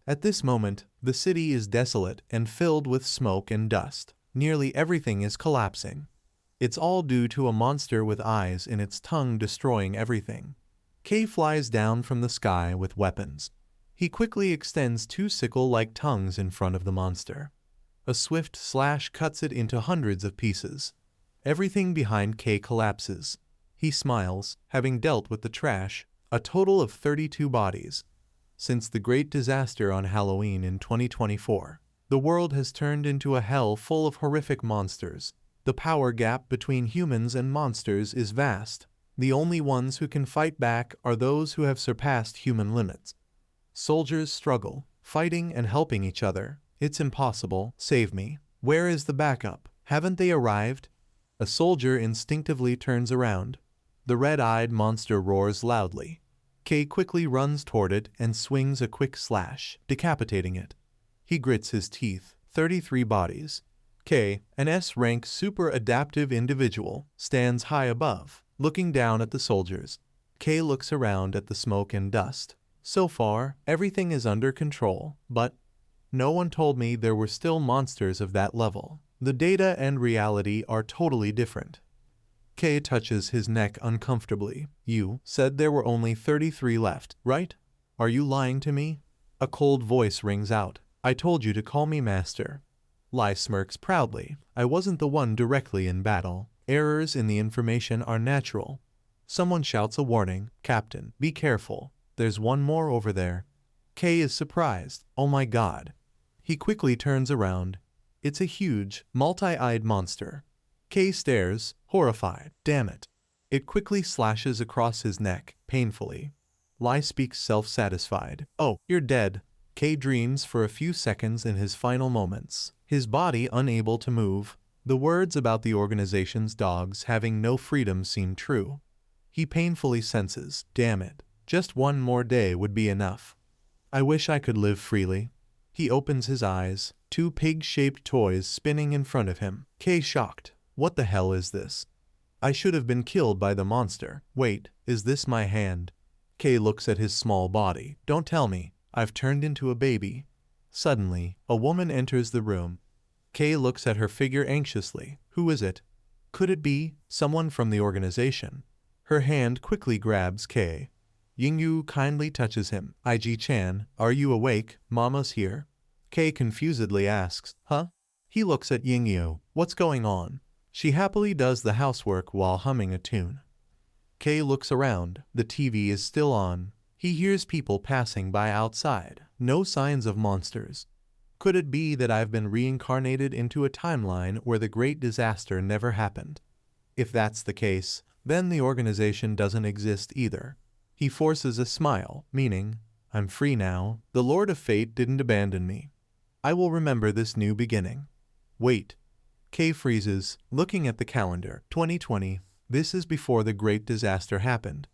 At this moment, the city is desolate and filled with smoke and dust. Nearly everything is collapsing. It's all due to a monster with eyes in its tongue destroying everything. Kay flies down from the sky with weapons. He quickly extends two sickle-like tongues in front of the monster. A swift slash cuts it into hundreds of pieces. Everything behind Kay collapses. He smiles, having dealt with the trash, a total of 32 bodies. Since the great disaster on Halloween in 2024, the world has turned into a hell full of horrific monsters. The power gap between humans and monsters is vast. The only ones who can fight back are those who have surpassed human limits. Soldiers struggle, fighting and helping each other. It's impossible. Save me. Where is the backup? Haven't they arrived? A soldier instinctively turns around. The red-eyed monster roars loudly. Kay quickly runs toward it and swings a quick slash, decapitating it. He grits his teeth. 33 bodies. Kay, an S-rank super adaptive individual, stands high above, looking down at the soldiers. Kay looks around at the smoke and dust. So far, everything is under control, but no one told me there were still monsters of that level. The data and reality are totally different. Kay touches his neck uncomfortably. You said there were only 33 left, right? Are you lying to me? A cold voice rings out. I told you to call me master. Lai smirks proudly. I wasn't the one directly in battle. Errors in the information are natural. Someone shouts a warning. Captain, be careful. There's one more over there. Kay is surprised. Oh my god. He quickly turns around. It's a huge, multi-eyed monster. Kay stares, horrified. Damn it. It quickly slashes across his neck, painfully. Lai speaks self-satisfied. Oh, you're dead. Kay dreams for a few seconds in his final moments, his body unable to move. The words about the organization's dogs having no freedom seem true. He painfully senses, damn it, just one more day would be enough. I wish I could live freely. He opens his eyes, two pig-shaped toys spinning in front of him. Kay shocked. What the hell is this? I should have been killed by the monster. Wait, is this my hand? Kay looks at his small body. Don't tell me. I've turned into a baby. Suddenly, a woman enters the room. Kay looks at her figure anxiously. Who is it? Could it be someone from the organization? Her hand quickly grabs Kay. Yingyu kindly touches him. IG-chan, are you awake? Mama's here. Kay confusedly asks, huh? He looks at Yingyu. What's going on? She happily does the housework while humming a tune. Kay looks around. The TV is still on. He hears people passing by outside. No signs of monsters. Could it be that I've been reincarnated into a timeline where the great disaster never happened? If that's the case, then the organization doesn't exist either. He forces a smile, meaning, I'm free now. The Lord of Fate didn't abandon me. I will remember this new beginning. Wait. Kay freezes, looking at the calendar. 2020. This is before the great disaster happened.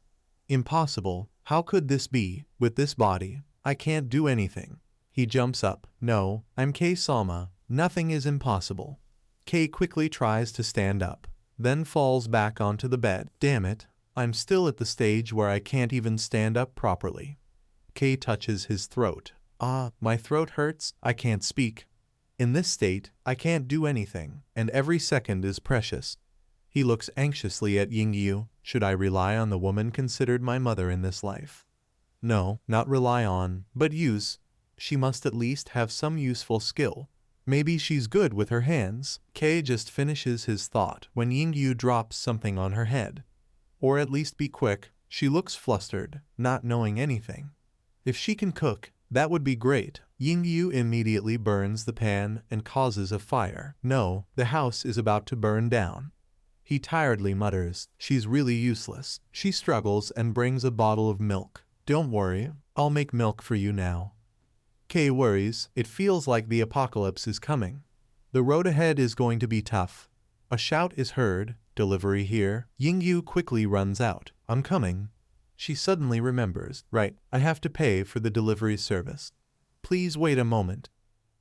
Impossible. How could this be? With this body, I can't do anything. He jumps up. No, I'm Kay-sama. Nothing is impossible. Kay quickly tries to stand up, then falls back onto the bed. Damn it. I'm still at the stage where I can't even stand up properly. Kay touches his throat. Ah, my throat hurts. I can't speak. In this state, I can't do anything, and every second is precious. He looks anxiously at Yingyu. Should I rely on the woman considered my mother in this life? No, not rely on, but use. She must at least have some useful skill. Maybe she's good with her hands. Kay just finishes his thought when Yingyu drops something on her head. Or at least be quick. She looks flustered, not knowing anything. If she can cook, that would be great. Yingyu immediately burns the pan and causes a fire. No, the house is about to burn down. He tiredly mutters, she's really useless. She struggles and brings a bottle of milk. Don't worry, I'll make milk for you now. Kay worries. It feels like the apocalypse is coming. The road ahead is going to be tough. A shout is heard. Delivery here. Yingyu quickly runs out. I'm coming. She suddenly remembers. Right, I have to pay for the delivery service. Please wait a moment.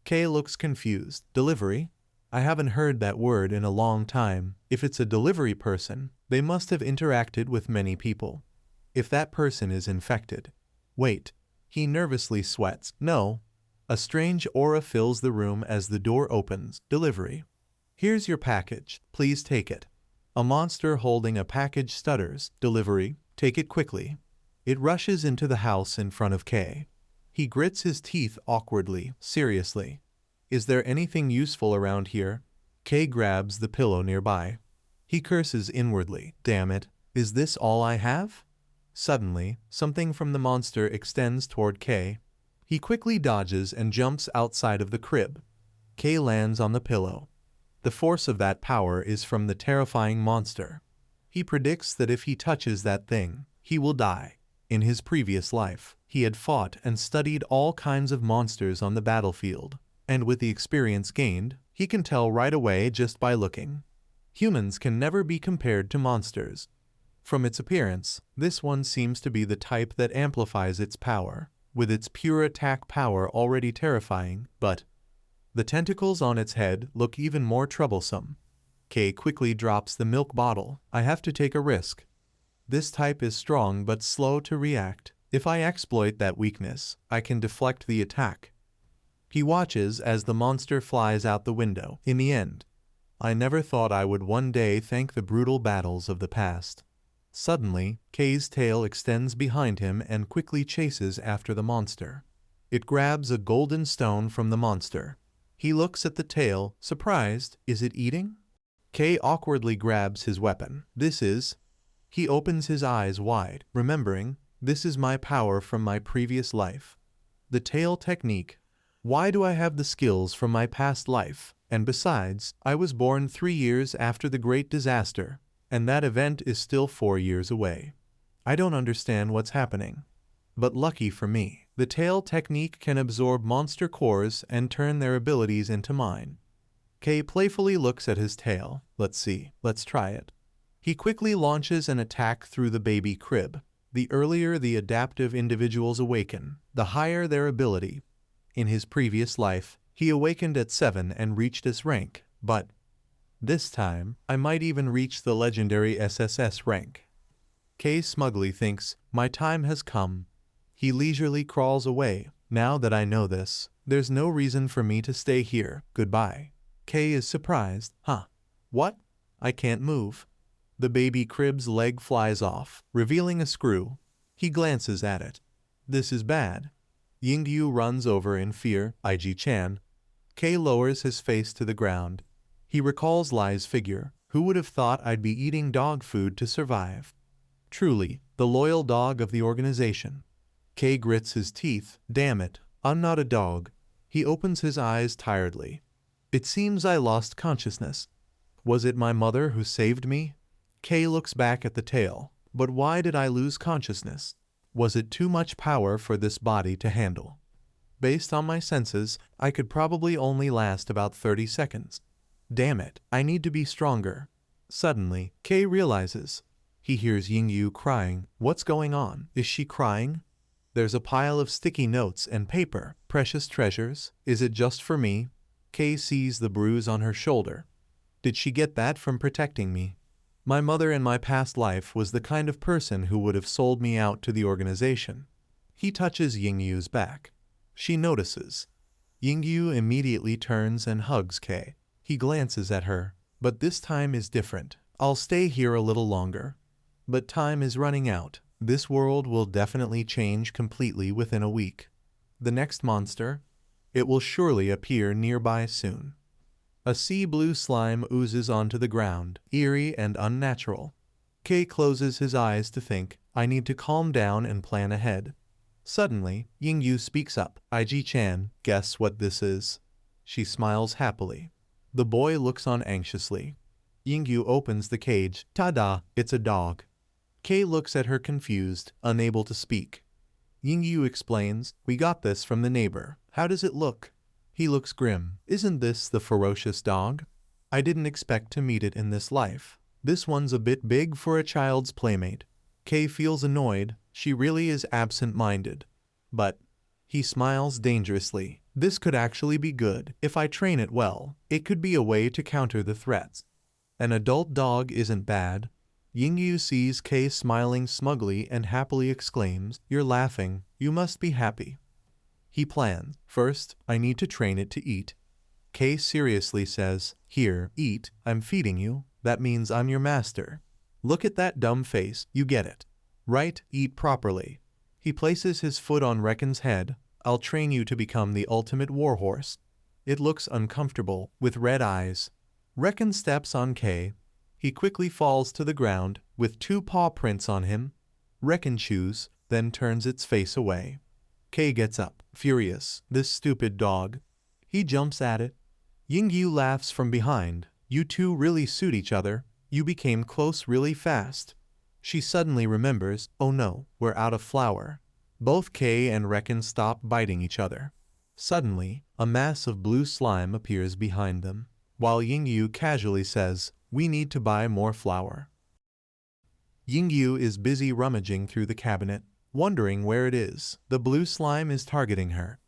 Kay looks confused. Delivery? I haven't heard that word in a long time. If it's a delivery person, they must have interacted with many people. If that person is infected. Wait. He nervously sweats. No. A strange aura fills the room as the door opens. Delivery. Here's your package. Please take it. A monster holding a package stutters. Delivery. Take it quickly. It rushes into the house in front of Kay. He grits his teeth awkwardly. Seriously. Is there anything useful around here? Kay grabs the pillow nearby. He curses inwardly. Damn it. Is this all I have? Suddenly, something from the monster extends toward Kay. He quickly dodges and jumps outside of the crib. Kay lands on the pillow. The force of that power is from the terrifying monster. He predicts that if he touches that thing, he will die. In his previous life, he had fought and studied all kinds of monsters on the battlefield, and with the experience gained, he can tell right away just by looking. Humans can never be compared to monsters. From its appearance, this one seems to be the type that amplifies its power, with its pure attack power already terrifying, but the tentacles on its head look even more troublesome. Kay quickly drops the milk bottle. I have to take a risk. This type is strong but slow to react. If I exploit that weakness, I can deflect the attack. He watches as the monster flies out the window. In the end, I never thought I would one day thank the brutal battles of the past. Suddenly, Kay's tail extends behind him and quickly chases after the monster. It grabs a golden stone from the monster. He looks at the tail, surprised. Is it eating? Kay awkwardly grabs his weapon. He opens his eyes wide, remembering, this is my power from my previous life. The tail technique. Why do I have the skills from my past life? And besides, I was born 3 years after the Great Disaster, and that event is still 4 years away. I don't understand what's happening. But lucky for me, the tail technique can absorb monster cores and turn their abilities into mine. Kay playfully looks at his tail. Let's try it. He quickly launches an attack through the baby crib. The earlier the adaptive individuals awaken, the higher their ability. In his previous life, he awakened at 7 and reached this rank, but this time, I might even reach the legendary SSS rank. Kay smugly thinks, my time has come. He leisurely crawls away. Now that I know this, there's no reason for me to stay here. Goodbye. Kay is surprised. What? I can't move. The baby crib's leg flies off, revealing a screw. He glances at it. This is bad. Yingyu runs over in fear. IG-chan. Kay lowers his face to the ground. He recalls Lai's figure. Who would have thought I'd be eating dog food to survive? Truly, the loyal dog of the organization. Kay grits his teeth. Damn it, I'm not a dog. He opens his eyes tiredly. It seems I lost consciousness. Was it my mother who saved me? Kay looks back at the tail. But why did I lose consciousness? Was it too much power for this body to handle? Based on my senses, I could probably only last about 30 seconds. Damn it, I need to be stronger. Suddenly, Kay realizes. He hears Yingyu crying. What's going on? Is she crying? There's a pile of sticky notes and paper. Precious treasures. Is it just for me? Kay sees the bruise on her shoulder. Did she get that from protecting me? My mother in my past life was the kind of person who would have sold me out to the organization. He touches Yingyu's back. She notices. Yingyu immediately turns and hugs Kay. He glances at her. But this time is different. I'll stay here a little longer. But time is running out. This world will definitely change completely within a week. The next monster? It will surely appear nearby soon. A sea blue slime oozes onto the ground, eerie and unnatural. Kay closes his eyes to think, I need to calm down and plan ahead. Suddenly, Yingyu speaks up. IG-chan, guess what this is? She smiles happily. The boy looks on anxiously. Yingyu opens the cage. Ta-da, it's a dog. Kay looks at her confused, unable to speak. Yingyu explains, we got this from the neighbor. How does it look? He looks grim. Isn't this the ferocious dog? I didn't expect to meet it in this life. This one's a bit big for a child's playmate. Kay feels annoyed. She really is absent-minded. But he smiles dangerously. This could actually be good. If I train it well, it could be a way to counter the threats. An adult dog isn't bad. Yingyu sees Kay smiling smugly and happily exclaims, You're laughing. You must be happy. He plans. First, I need to train it to eat. Kay seriously says, "Here, eat, I'm feeding you, that means I'm your master." Look at that dumb face, you get it. Right, eat properly. He places his foot on Reckon's head. I'll train you to become the ultimate warhorse. It looks uncomfortable, with red eyes. Reckon steps on Kay. He quickly falls to the ground, with 2 paw prints on him. Reckon chews, then turns its face away. Kay gets up, furious. This stupid dog. He jumps at it. Yingyu laughs from behind. You two really suit each other. You became close really fast. She suddenly remembers, oh no, we're out of flour. Both Kay and Reckon stop biting each other. Suddenly, a mass of blue slime appears behind them, while Yingyu casually says, we need to buy more flour. Yingyu is busy rummaging through the cabinet, wondering where it is. The blue slime is targeting her.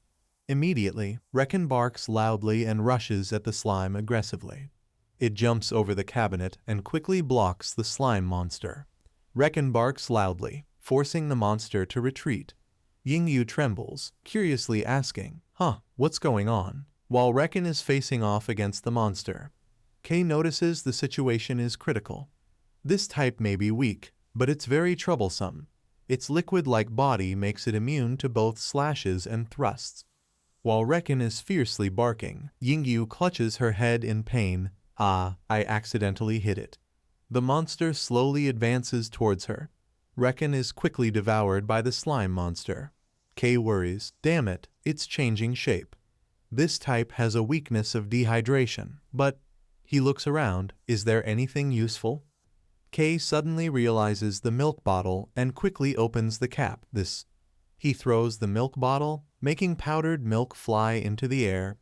Immediately, Reckon barks loudly and rushes at the slime aggressively. It jumps over the cabinet and quickly blocks the slime monster. Reckon barks loudly, forcing the monster to retreat. Yingyu trembles, curiously asking, what's going on? While Reckon is facing off against the monster. Kay notices the situation is critical. This type may be weak, but it's very troublesome. Its liquid-like body makes it immune to both slashes and thrusts. While Reckon is fiercely barking, Yingyu clutches her head in pain. I accidentally hit it. The monster slowly advances towards her. Reckon is quickly devoured by the slime monster. Kay worries, damn it, it's changing shape. This type has a weakness of dehydration, but he looks around, is there anything useful? Kay suddenly realizes the milk bottle and quickly opens the cap. He throws the milk bottle, making powdered milk fly into the air.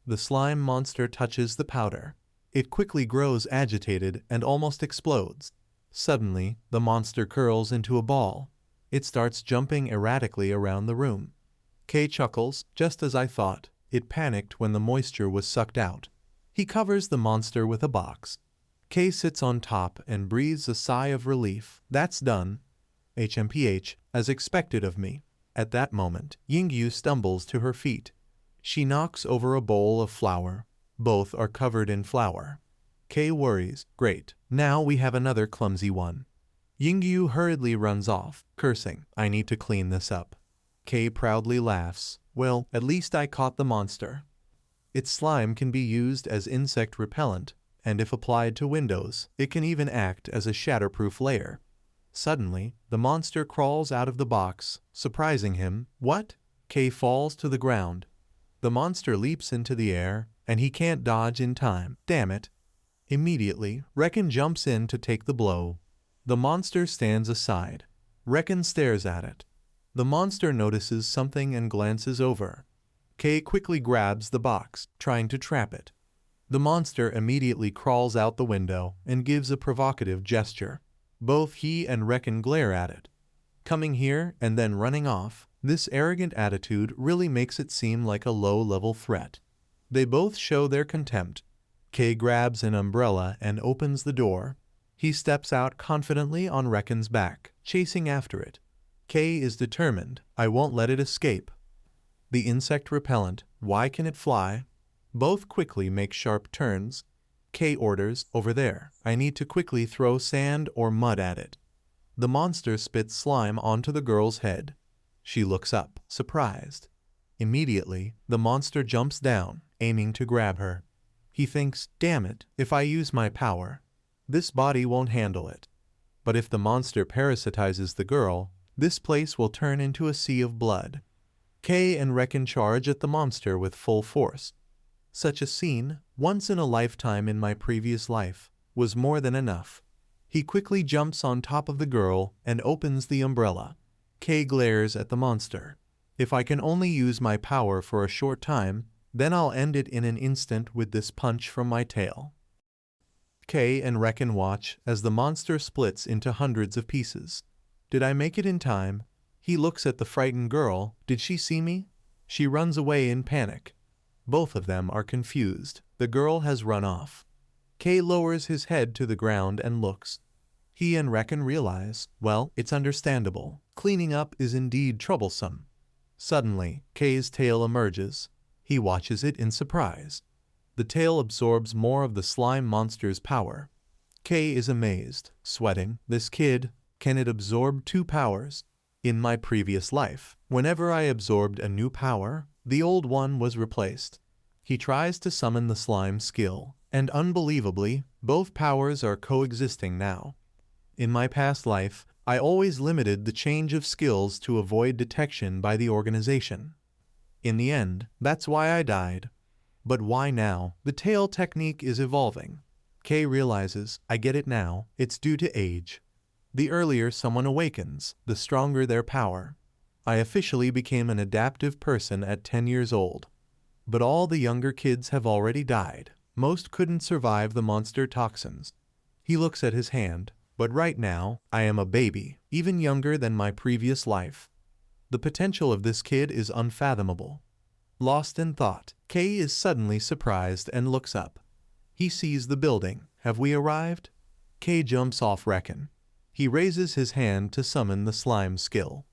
The slime monster touches the powder. It quickly grows agitated and almost explodes. Suddenly, the monster curls into a ball. It starts jumping erratically around the room. Kay chuckles, just as I thought. It panicked when the moisture was sucked out. He covers the monster with a box. Kay sits on top and breathes a sigh of relief. That's done. HMPH, as expected of me. At that moment, Yingyu stumbles to her feet. She knocks over a bowl of flour. Both are covered in flour. Kay worries, great, now we have another clumsy one. Yingyu hurriedly runs off, cursing, I need to clean this up. Kay proudly laughs, well, at least I caught the monster. Its slime can be used as insect repellent, and if applied to windows, it can even act as a shatterproof layer. Suddenly, the monster crawls out of the box, surprising him. What? Kay falls to the ground. The monster leaps into the air, and he can't dodge in time. Damn it. Immediately, Reckon jumps in to take the blow. The monster stands aside. Reckon stares at it. The monster notices something and glances over. Kay quickly grabs the box, trying to trap it. The monster immediately crawls out the window and gives a provocative gesture. Both he and Reckon glare at it. Coming here and then running off, this arrogant attitude really makes it seem like a low-level threat. They both show their contempt. Kay grabs an umbrella and opens the door. He steps out confidently on Reckon's back, chasing after it. Kay is determined, I won't let it escape. The insect repellent, why can it fly? Both quickly make sharp turns. Kay orders, over there, I need to quickly throw sand or mud at it. The monster spits slime onto the girl's head. She looks up, surprised. Immediately, the monster jumps down, aiming to grab her. He thinks, damn it, if I use my power, this body won't handle it. But if the monster parasitizes the girl, this place will turn into a sea of blood. Kay and Reckon charge at the monster with full force. Such a scene, once in a lifetime in my previous life, was more than enough. He quickly jumps on top of the girl and opens the umbrella. Kay glares at the monster. If I can only use my power for a short time, then I'll end it in an instant with this punch from my tail. Kay and Reckon watch as the monster splits into hundreds of pieces. Did I make it in time? He looks at the frightened girl. Did she see me? She runs away in panic. Both of them are confused. The girl has run off. Kay lowers his head to the ground and looks. He and Reckon realize, well, it's understandable. Cleaning up is indeed troublesome. Suddenly, K's tail emerges. He watches it in surprise. The tail absorbs more of the slime monster's power. K is amazed, sweating. This kid, can it absorb 2 powers? In my previous life, whenever I absorbed a new power, the old one was replaced. He tries to summon the slime skill, and unbelievably, both powers are coexisting now. In my past life, I always limited the change of skills to avoid detection by the organization. In the end, that's why I died. But why now? The tail technique is evolving. K realizes, I get it now, it's due to age. The earlier someone awakens, the stronger their power. I officially became an adaptive person at 10 years old. But all the younger kids have already died. Most couldn't survive the monster toxins. He looks at his hand. But right now, I am a baby, even younger than my previous life. The potential of this kid is unfathomable. Lost in thought, K is suddenly surprised and looks up. He sees the building. Have we arrived? K jumps off Reckon. He raises his hand to summon the slime skill.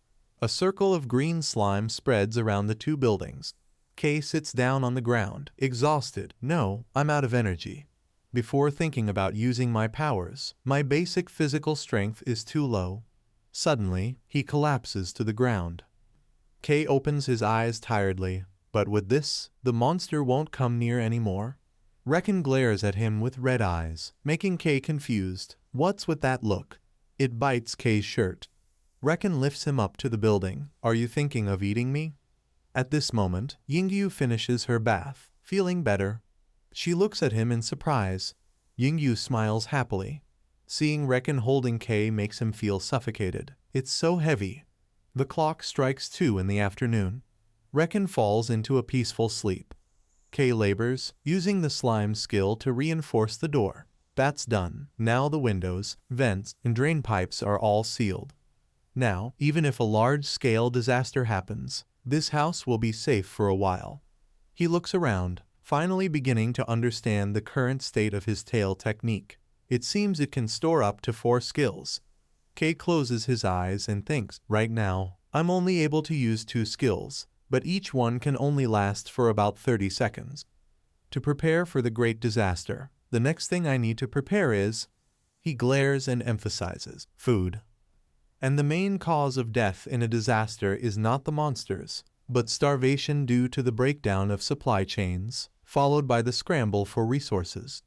A circle of green slime spreads around the 2 buildings. K sits down on the ground, exhausted. No, I'm out of energy. Before thinking about using my powers, my basic physical strength is too low. Suddenly, he collapses to the ground. K opens his eyes tiredly, but with this, the monster won't come near anymore. Reckon glares at him with red eyes, making K confused. What's with that look? It bites K's shirt. Reckon lifts him up to the building. Are you thinking of eating me? At this moment, Yingyu finishes her bath, feeling better. She looks at him in surprise. Yingyu smiles happily. Seeing Reckon holding K makes him feel suffocated. It's so heavy. The clock strikes 2 in the afternoon. Reckon falls into a peaceful sleep. K labors, using the slime skill to reinforce the door. That's done. Now the windows, vents, and drain pipes are all sealed. Now, even if a large-scale disaster happens, this house will be safe for a while. He looks around, finally beginning to understand the current state of his tail technique. It seems it can store up to 4 skills. K closes his eyes and thinks, right now, I'm only able to use 2 skills, but each one can only last for about 30 seconds. To prepare for the great disaster, the next thing I need to prepare is, he glares and emphasizes, food. And the main cause of death in a disaster is not the monsters, but starvation due to the breakdown of supply chains, followed by the scramble for resources.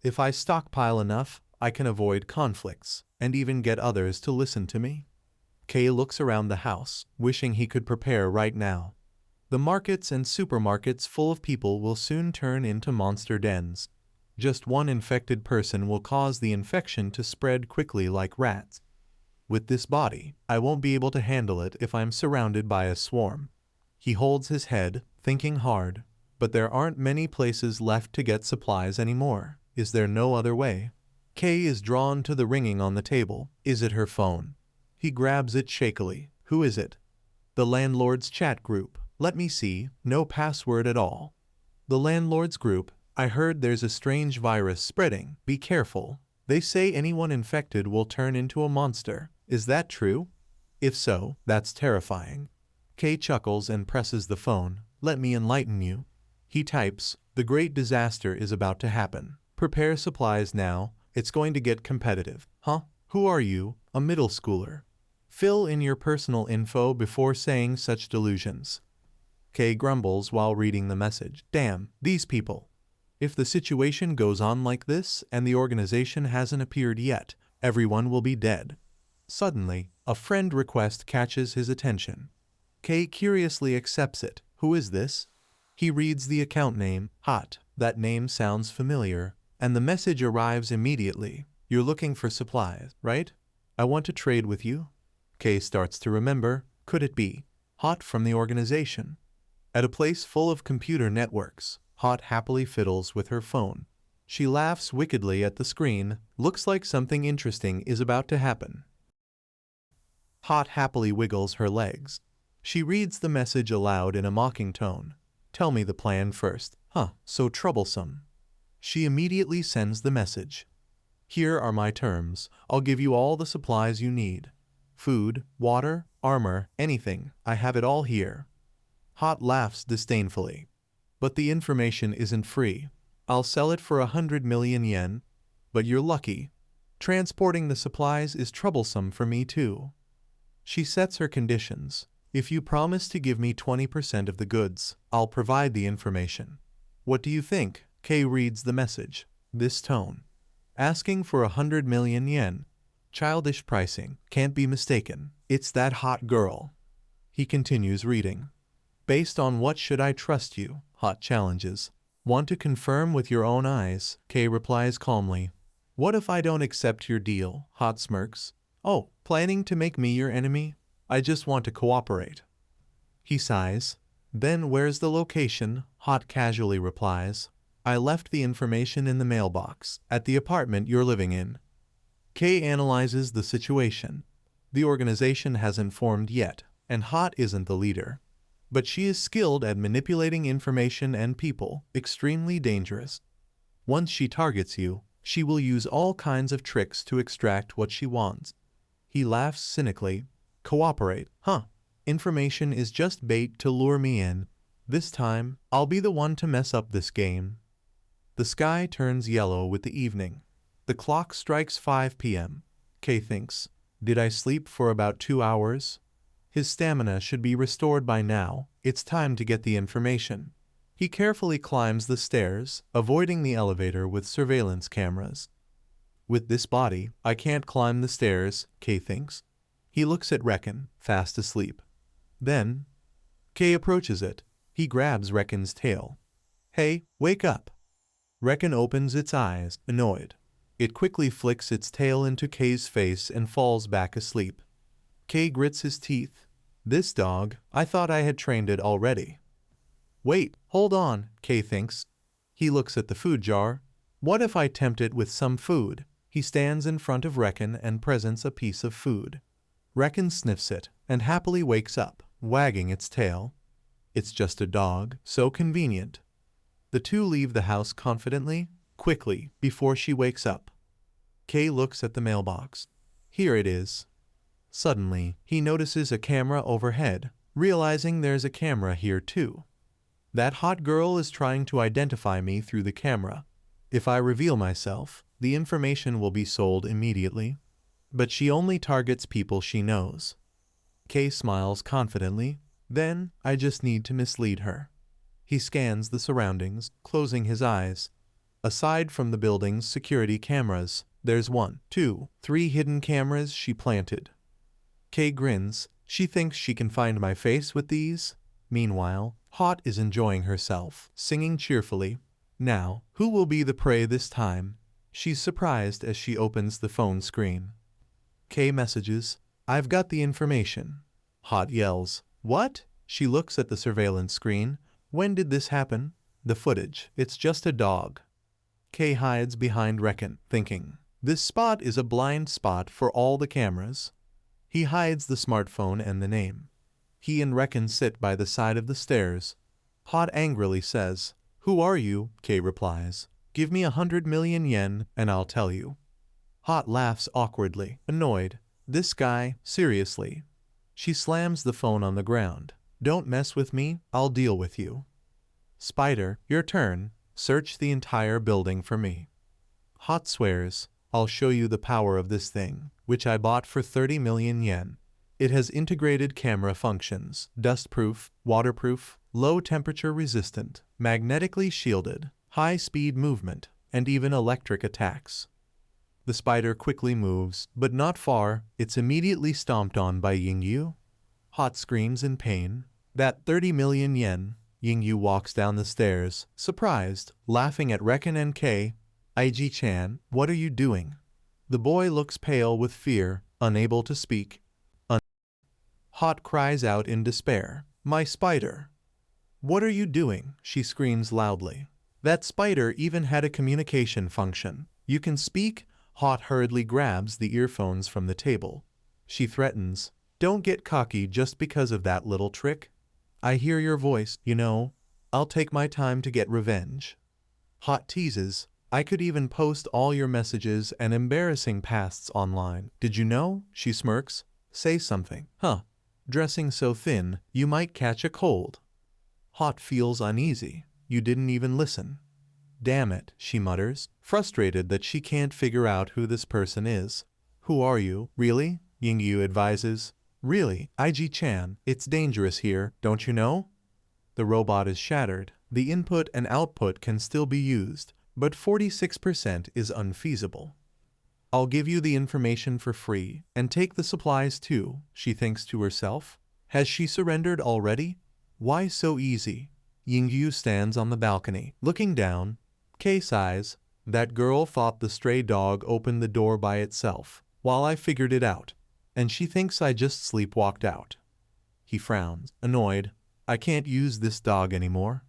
If I stockpile enough, I can avoid conflicts, and even get others to listen to me. K looks around the house, wishing he could prepare right now. The markets and supermarkets full of people will soon turn into monster dens. Just one infected person will cause the infection to spread quickly like rats. With this body, I won't be able to handle it if I'm surrounded by a swarm. He holds his head, thinking hard, but there aren't many places left to get supplies anymore. Is there no other way? K is drawn to the ringing on the table. Is it her phone? He grabs it shakily. Who is it? The landlord's chat group. Let me see. No password at all. The landlord's group. I heard there's a strange virus spreading. Be careful. They say anyone infected will turn into a monster. Is that true? If so, that's terrifying. K chuckles and presses the phone. Let me enlighten you. He types, the great disaster is about to happen. Prepare supplies now. It's going to get competitive. Huh? Who are you? A middle schooler. Fill in your personal info before saying such delusions. K grumbles while reading the message. Damn, these people. If the situation goes on like this and the organization hasn't appeared yet, everyone will be dead. Suddenly, a friend request catches his attention. K curiously accepts it. Who is this? He reads the account name, Hot. That name sounds familiar, and the message arrives immediately. You're looking for supplies, right? I want to trade with you. K starts to remember. Could it be Hot from the organization? At a place full of computer networks, Hot happily fiddles with her phone. She laughs wickedly at the screen. Looks like something interesting is about to happen. Hot happily wiggles her legs. She reads the message aloud in a mocking tone. Tell me the plan first. Huh, so troublesome. She immediately sends the message. Here are my terms. I'll give you all the supplies you need. Food, water, armor, anything. I have it all here. Hot laughs disdainfully. But the information isn't free. I'll sell it for 100 million yen. But you're lucky. Transporting the supplies is troublesome for me too. She sets her conditions. If you promise to give me 20% of the goods, I'll provide the information. What do you think? Kay reads the message. This tone. Asking for 100 million yen. Childish pricing. Can't be mistaken. It's that hot girl. He continues reading. Based on what should I trust you? Hot challenges. Want to confirm with your own eyes? Kay replies calmly. What if I don't accept your deal? Hot smirks. Oh, planning to make me your enemy? I just want to cooperate. He sighs. Then where's the location? Hot casually replies. I left the information in the mailbox, at the apartment you're living in. Kay analyzes the situation. The organization hasn't formed yet, and Hot isn't the leader. But she is skilled at manipulating information and people, extremely dangerous. Once she targets you, she will use all kinds of tricks to extract what she wants. He laughs cynically. Cooperate, huh? Information is just bait to lure me in. This time, I'll be the one to mess up this game. The sky turns yellow with the evening. The clock strikes 5 p.m. Kay thinks, did I sleep for about 2 hours? His stamina should be restored by now. It's time to get the information. He carefully climbs the stairs, avoiding the elevator with surveillance cameras. With this body, I can't climb the stairs, Kay thinks. He looks at Reckon, fast asleep. Then, Kay approaches it. He grabs Reckon's tail. Hey, wake up. Reckon opens its eyes, annoyed. It quickly flicks its tail into Kay's face and falls back asleep. Kay grits his teeth. This dog, I thought I had trained it already. Wait, hold on, Kay thinks. He looks at the food jar. What if I tempt it with some food? He stands in front of Reckon and presents a piece of food. Reckon sniffs it and happily wakes up, wagging its tail. It's just a dog, so convenient. The two leave the house confidently, quickly, before she wakes up. Kay looks at the mailbox. Here it is. Suddenly, he notices a camera overhead, realizing there's a camera here too. That hot girl is trying to identify me through the camera. If I reveal myself, the information will be sold immediately. But she only targets people she knows. Kay smiles confidently. Then, I just need to mislead her. He scans the surroundings, closing his eyes. Aside from the building's security cameras, there's 1, 2, 3 hidden cameras she planted. Kay grins. She thinks she can find my face with these. Meanwhile, Hot is enjoying herself, singing cheerfully. Now, who will be the prey this time? She's surprised as she opens the phone screen. Kay messages, I've got the information. Hot yells, what? She looks at the surveillance screen. When did this happen? The footage. It's just a dog. Kay hides behind Reckon, thinking, this spot is a blind spot for all the cameras. He hides the smartphone and the name. He and Reckon sit by the side of the stairs. Hot angrily says, who are you? Kay replies, give me 100 million yen and I'll tell you. Hot laughs awkwardly, annoyed. This guy, seriously. She slams the phone on the ground. Don't mess with me, I'll deal with you. Spider, your turn. Search the entire building for me. Hot swears, I'll show you the power of this thing, which I bought for 30 million yen. It has integrated camera functions, dustproof, waterproof, low temperature resistant, magnetically shielded, high-speed movement, and even electric attacks. The spider quickly moves, but not far. It's immediately stomped on by Yingyu. Hot screams in pain. That 30 million yen. Yingyu walks down the stairs, surprised, laughing at Reckon and Kay. Ig-chan, what are you doing? The boy looks pale with fear, unable to speak. Hot cries out in despair, my spider. What are you doing? She screams loudly. That spider even had a communication function. You can speak? Hot hurriedly grabs the earphones from the table. She threatens, don't get cocky just because of that little trick. I hear your voice, you know. I'll take my time to get revenge. Hot teases, I could even post all your messages and embarrassing pasts online. Did you know? She smirks. Say something. Huh. Dressing so thin, you might catch a cold. Hot feels uneasy. You didn't even listen. Damn it, she mutters, frustrated that she can't figure out who this person is. Who are you, really? Yingyu advises. Really, IG-chan, it's dangerous here, don't you know? The robot is shattered. The input and output can still be used, but 46% is unfeasible. I'll give you the information for free, and take the supplies too, she thinks to herself. Has she surrendered already? Why so easy? Yingyu stands on the balcony, looking down. Kei sighs. That girl thought the stray dog opened the door by itself, while I figured it out, and she thinks I just sleepwalked out. He frowns, annoyed. I can't use this dog anymore.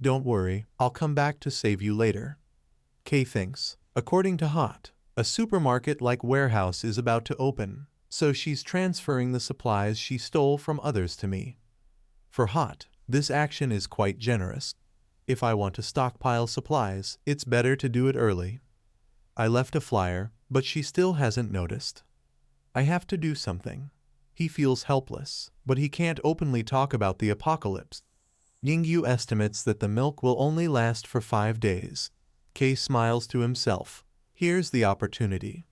Don't worry, I'll come back to save you later. Kei thinks. According to Hot, a supermarket-like warehouse is about to open, so she's transferring the supplies she stole from others to me. For Hot, this action is quite generous. If I want to stockpile supplies, it's better to do it early. I left a flyer, but she still hasn't noticed. I have to do something. He feels helpless, but he can't openly talk about the apocalypse. Yingyu estimates that the milk will only last for 5 days. Kei smiles to himself. Here's the opportunity.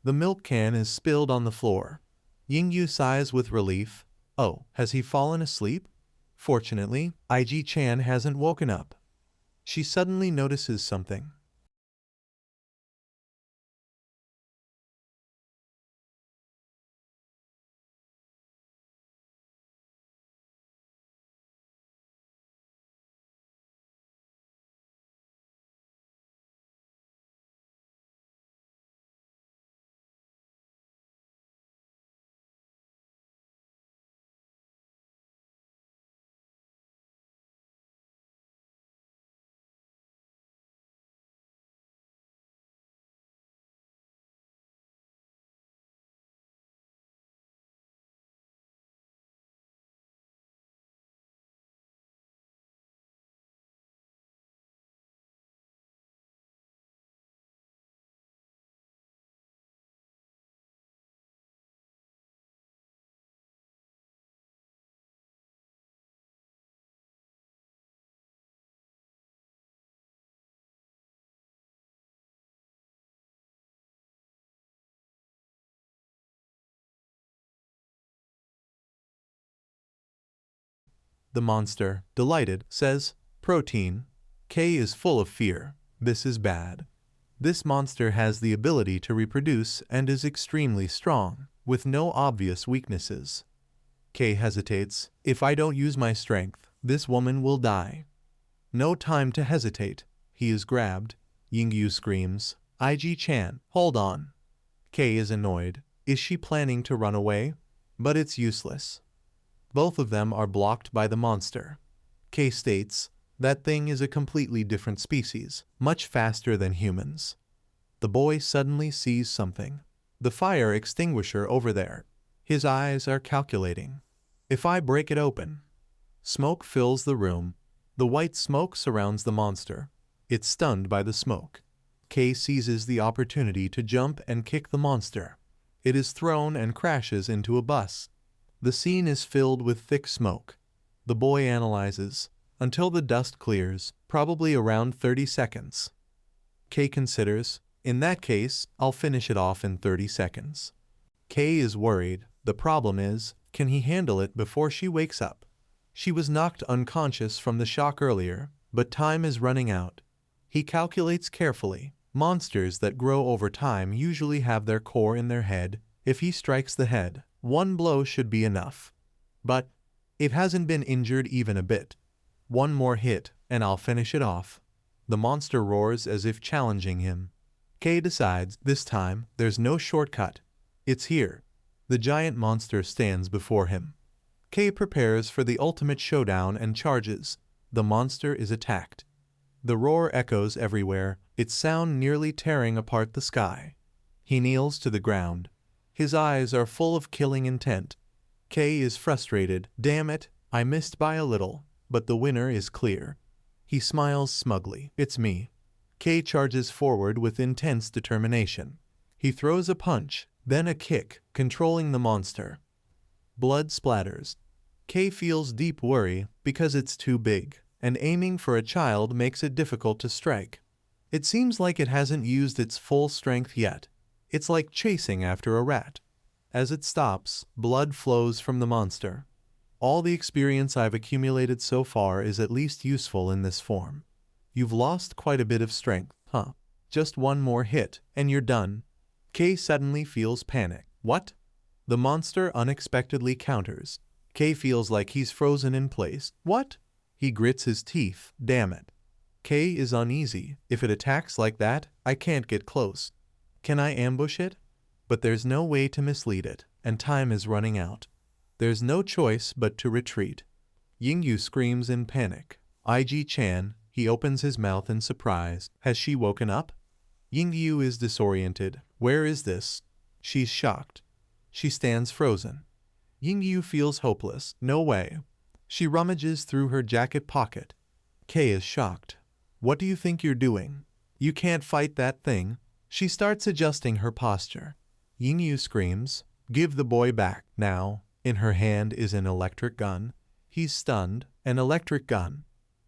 The milk can is spilled on the floor. Yingyu sighs with relief. Oh, has he fallen asleep? Fortunately, IG-chan hasn't woken up. She suddenly notices something. The monster, delighted, says, Protein. Kei is full of fear. This is bad. This monster has the ability to reproduce and is extremely strong, with no obvious weaknesses. Kei hesitates. If I don't use my strength, this woman will die. No time to hesitate. He is grabbed. Yingyu screams. IG-chan, hold on. Kei is annoyed. Is she planning to run away? But it's useless. Both of them are blocked by the monster. Kei states, that thing is a completely different species, much faster than humans. The boy suddenly sees something. The fire extinguisher over there. His eyes are calculating. If I break it open. Smoke fills the room. The white smoke surrounds the monster. It's stunned by the smoke. Kei seizes the opportunity to jump and kick the monster. It is thrown and crashes into a bus. The scene is filled with thick smoke. The boy analyzes, until the dust clears, probably around 30 seconds. Kei considers, in that case, I'll finish it off in 30 seconds. Kei is worried. The problem is, can he handle it before she wakes up? She was knocked unconscious from the shock earlier, but time is running out. He calculates carefully. Monsters that grow over time usually have their core in their head. If he strikes the head, one blow should be enough. But it hasn't been injured even a bit. One more hit, and I'll finish it off. The monster roars as if challenging him. Kei decides, this time, there's no shortcut. It's here. The giant monster stands before him. Kei prepares for the ultimate showdown and charges. The monster is attacked. The roar echoes everywhere, its sound nearly tearing apart the sky. He kneels to the ground. His eyes are full of killing intent. Kei is frustrated. Damn it, I missed by a little, but the winner is clear. He smiles smugly. It's me. Kei charges forward with intense determination. He throws a punch, then a kick, controlling the monster. Blood splatters. Kay feels deep worry because it's too big, and aiming for a child makes it difficult to strike. It seems like it hasn't used its full strength yet. It's like chasing after a rat. As it stops, blood flows from the monster. All the experience I've accumulated so far is at least useful in this form. You've lost quite a bit of strength, huh? Just one more hit, and you're done. Kay suddenly feels panic. What? The monster unexpectedly counters. Kay feels like he's frozen in place. What? He grits his teeth. Damn it. Kay is uneasy. If it attacks like that, I can't get close. Can I ambush it? But there's no way to mislead it, and time is running out. There's no choice but to retreat. Yingyu screams in panic. IG-chan, he opens his mouth in surprise. Has she woken up? Yingyu is disoriented. Where is this? She's shocked. She stands frozen. Yingyu feels hopeless. No way. She rummages through her jacket pocket. Kay is shocked. What do you think you're doing? You can't fight that thing. She starts adjusting her posture. Yingyu screams, "Give the boy back, now." In her hand is an electric gun. He's stunned. An electric gun.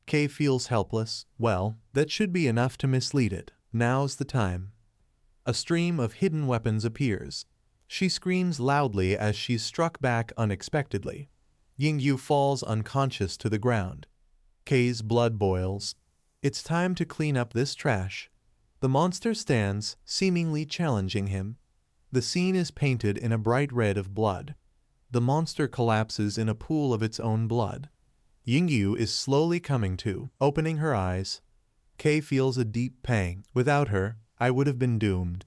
Kay feels helpless. Well, that should be enough to mislead it. Now's the time. A stream of hidden weapons appears. She screams loudly as she's struck back unexpectedly. Yingyu falls unconscious to the ground. Kay's blood boils. It's time to clean up this trash. The monster stands, seemingly challenging him. The scene is painted in a bright red of blood. The monster collapses in a pool of its own blood. Yingyu is slowly coming to, opening her eyes. Kay feels a deep pang. Without her, I would have been doomed.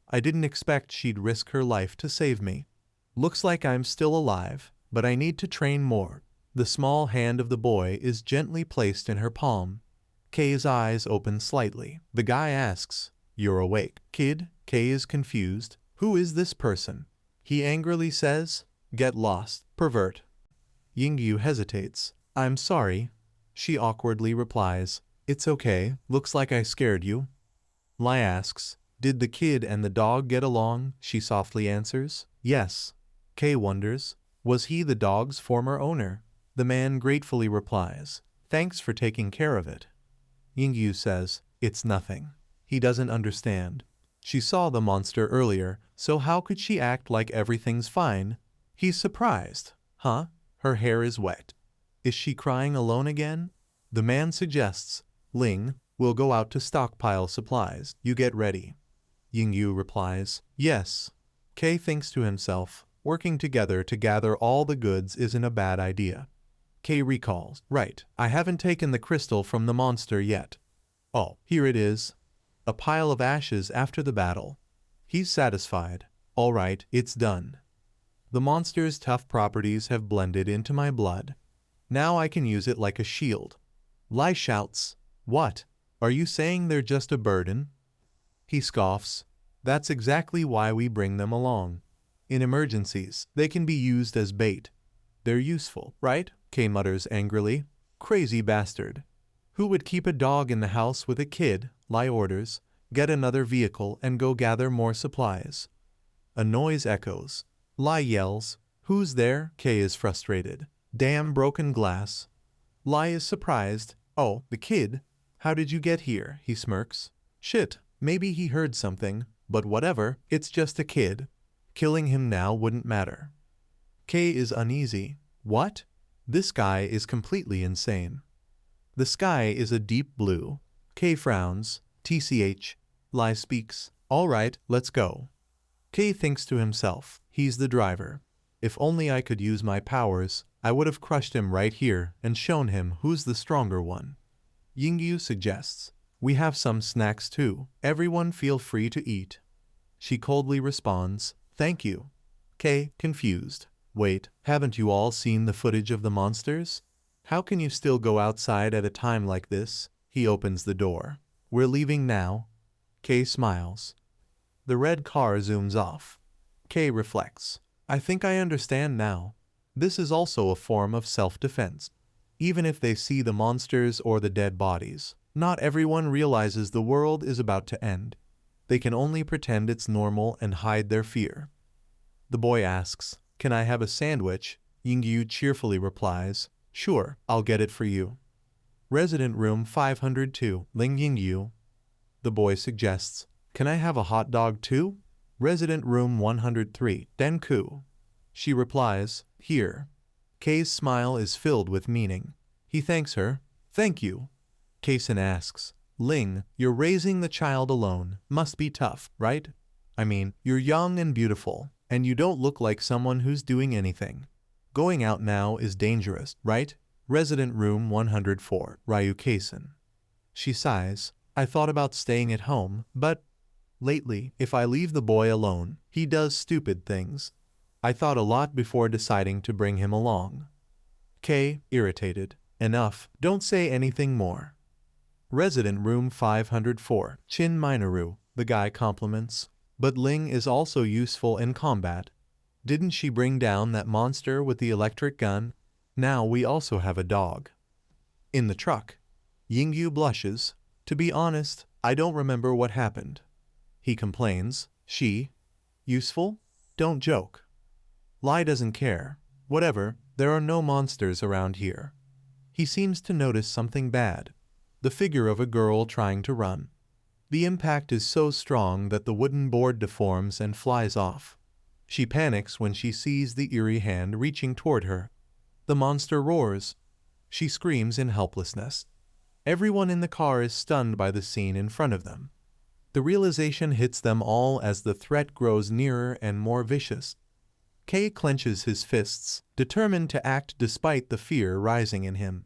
I didn't expect she'd risk her life to save me. Looks like I'm still alive, but I need to train more. The small hand of the boy is gently placed in her palm. Kay's eyes open slightly. The guy asks, "You're awake, kid?" Kay is confused. Who is this person? He angrily says, "Get lost, pervert." Yingyu hesitates. "I'm sorry." She awkwardly replies, "It's okay. Looks like I scared you." Lai asks, "Did the kid and the dog get along?" She softly answers, "Yes." Kay wonders, was he the dog's former owner? The man gratefully replies, "Thanks for taking care of it." Yingyu says, "It's nothing." He doesn't understand. She saw the monster earlier, so how could she act like everything's fine? He's surprised. Huh? Her hair is wet. Is she crying alone again? The man suggests, "Ling, we'll go out to stockpile supplies. You get ready." Yingyu replies, "Yes." Kay thinks to himself, working together to gather all the goods isn't a bad idea. Kay recalls, "Right, I haven't taken the crystal from the monster yet. Oh, here it is. A pile of ashes after the battle." He's satisfied. "All right, it's done. The monster's tough properties have blended into my blood. Now I can use it like a shield." Lai shouts, "What? Are you saying they're just a burden?" He scoffs. "That's exactly why we bring them along. In emergencies, they can be used as bait. They're useful, right?" Kay mutters angrily. "Crazy bastard. Who would keep a dog in the house with a kid?" Lai orders, "Get another vehicle and go gather more supplies." A noise echoes. Lai yells, "Who's there?" Kay is frustrated. "Damn broken glass." Lai is surprised. "Oh, the kid. How did you get here?" He smirks. "Shit, maybe he heard something, but whatever, it's just a kid. Killing him now wouldn't matter." Kay is uneasy. What? This guy is completely insane. The sky is a deep blue. Kay frowns. TCH. Lai speaks. "All right, let's go." Kay thinks to himself, he's the driver. If only I could use my powers, I would have crushed him right here and shown him who's the stronger one. Yingyu suggests, "We have some snacks too. Everyone feel free to eat." She coldly responds, "Thank you." Kay, confused. "Wait, haven't you all seen the footage of the monsters? How can you still go outside at a time like this?" He opens the door. "We're leaving now." Kay smiles. The red car zooms off. Kay reflects. "I think I understand now. This is also a form of self-defense. Even if they see the monsters or the dead bodies, not everyone realizes the world is about to end. They can only pretend it's normal and hide their fear." The boy asks, "Can I have a sandwich?" Yingyu cheerfully replies, "Sure, I'll get it for you." Resident Room 502, Ling Yingyu. The boy suggests, "Can I have a hot dog too?" Resident Room 103, Denku. She replies, "Here." Kei's smile is filled with meaning. He thanks her. "Thank you." Keisin asks, "Ling, you're raising the child alone. Must be tough, right? I mean, you're young and beautiful, and you don't look like someone who's doing anything. Going out now is dangerous, right?" Resident Room 104, Ryu Keisin. She sighs, "I thought about staying at home, but lately, if I leave the boy alone, he does stupid things. I thought a lot before deciding to bring him along." Kei, irritated, "Enough, don't say anything more." Resident Room 504, Chin Minoru. The guy compliments, "But Ling is also useful in combat. Didn't she bring down that monster with the electric gun? Now we also have a dog." In the truck, Yingyu blushes. "To be honest, I don't remember what happened." He complains, "She? Useful? Don't joke." Lai doesn't care. "Whatever, there are no monsters around here." He seems to notice something bad. The figure of a girl trying to run. The impact is so strong that the wooden board deforms and flies off. She panics when she sees the eerie hand reaching toward her. The monster roars. She screams in helplessness. Everyone in the car is stunned by the scene in front of them. The realization hits them all as the threat grows nearer and more vicious. Kei clenches his fists, determined to act despite the fear rising in him.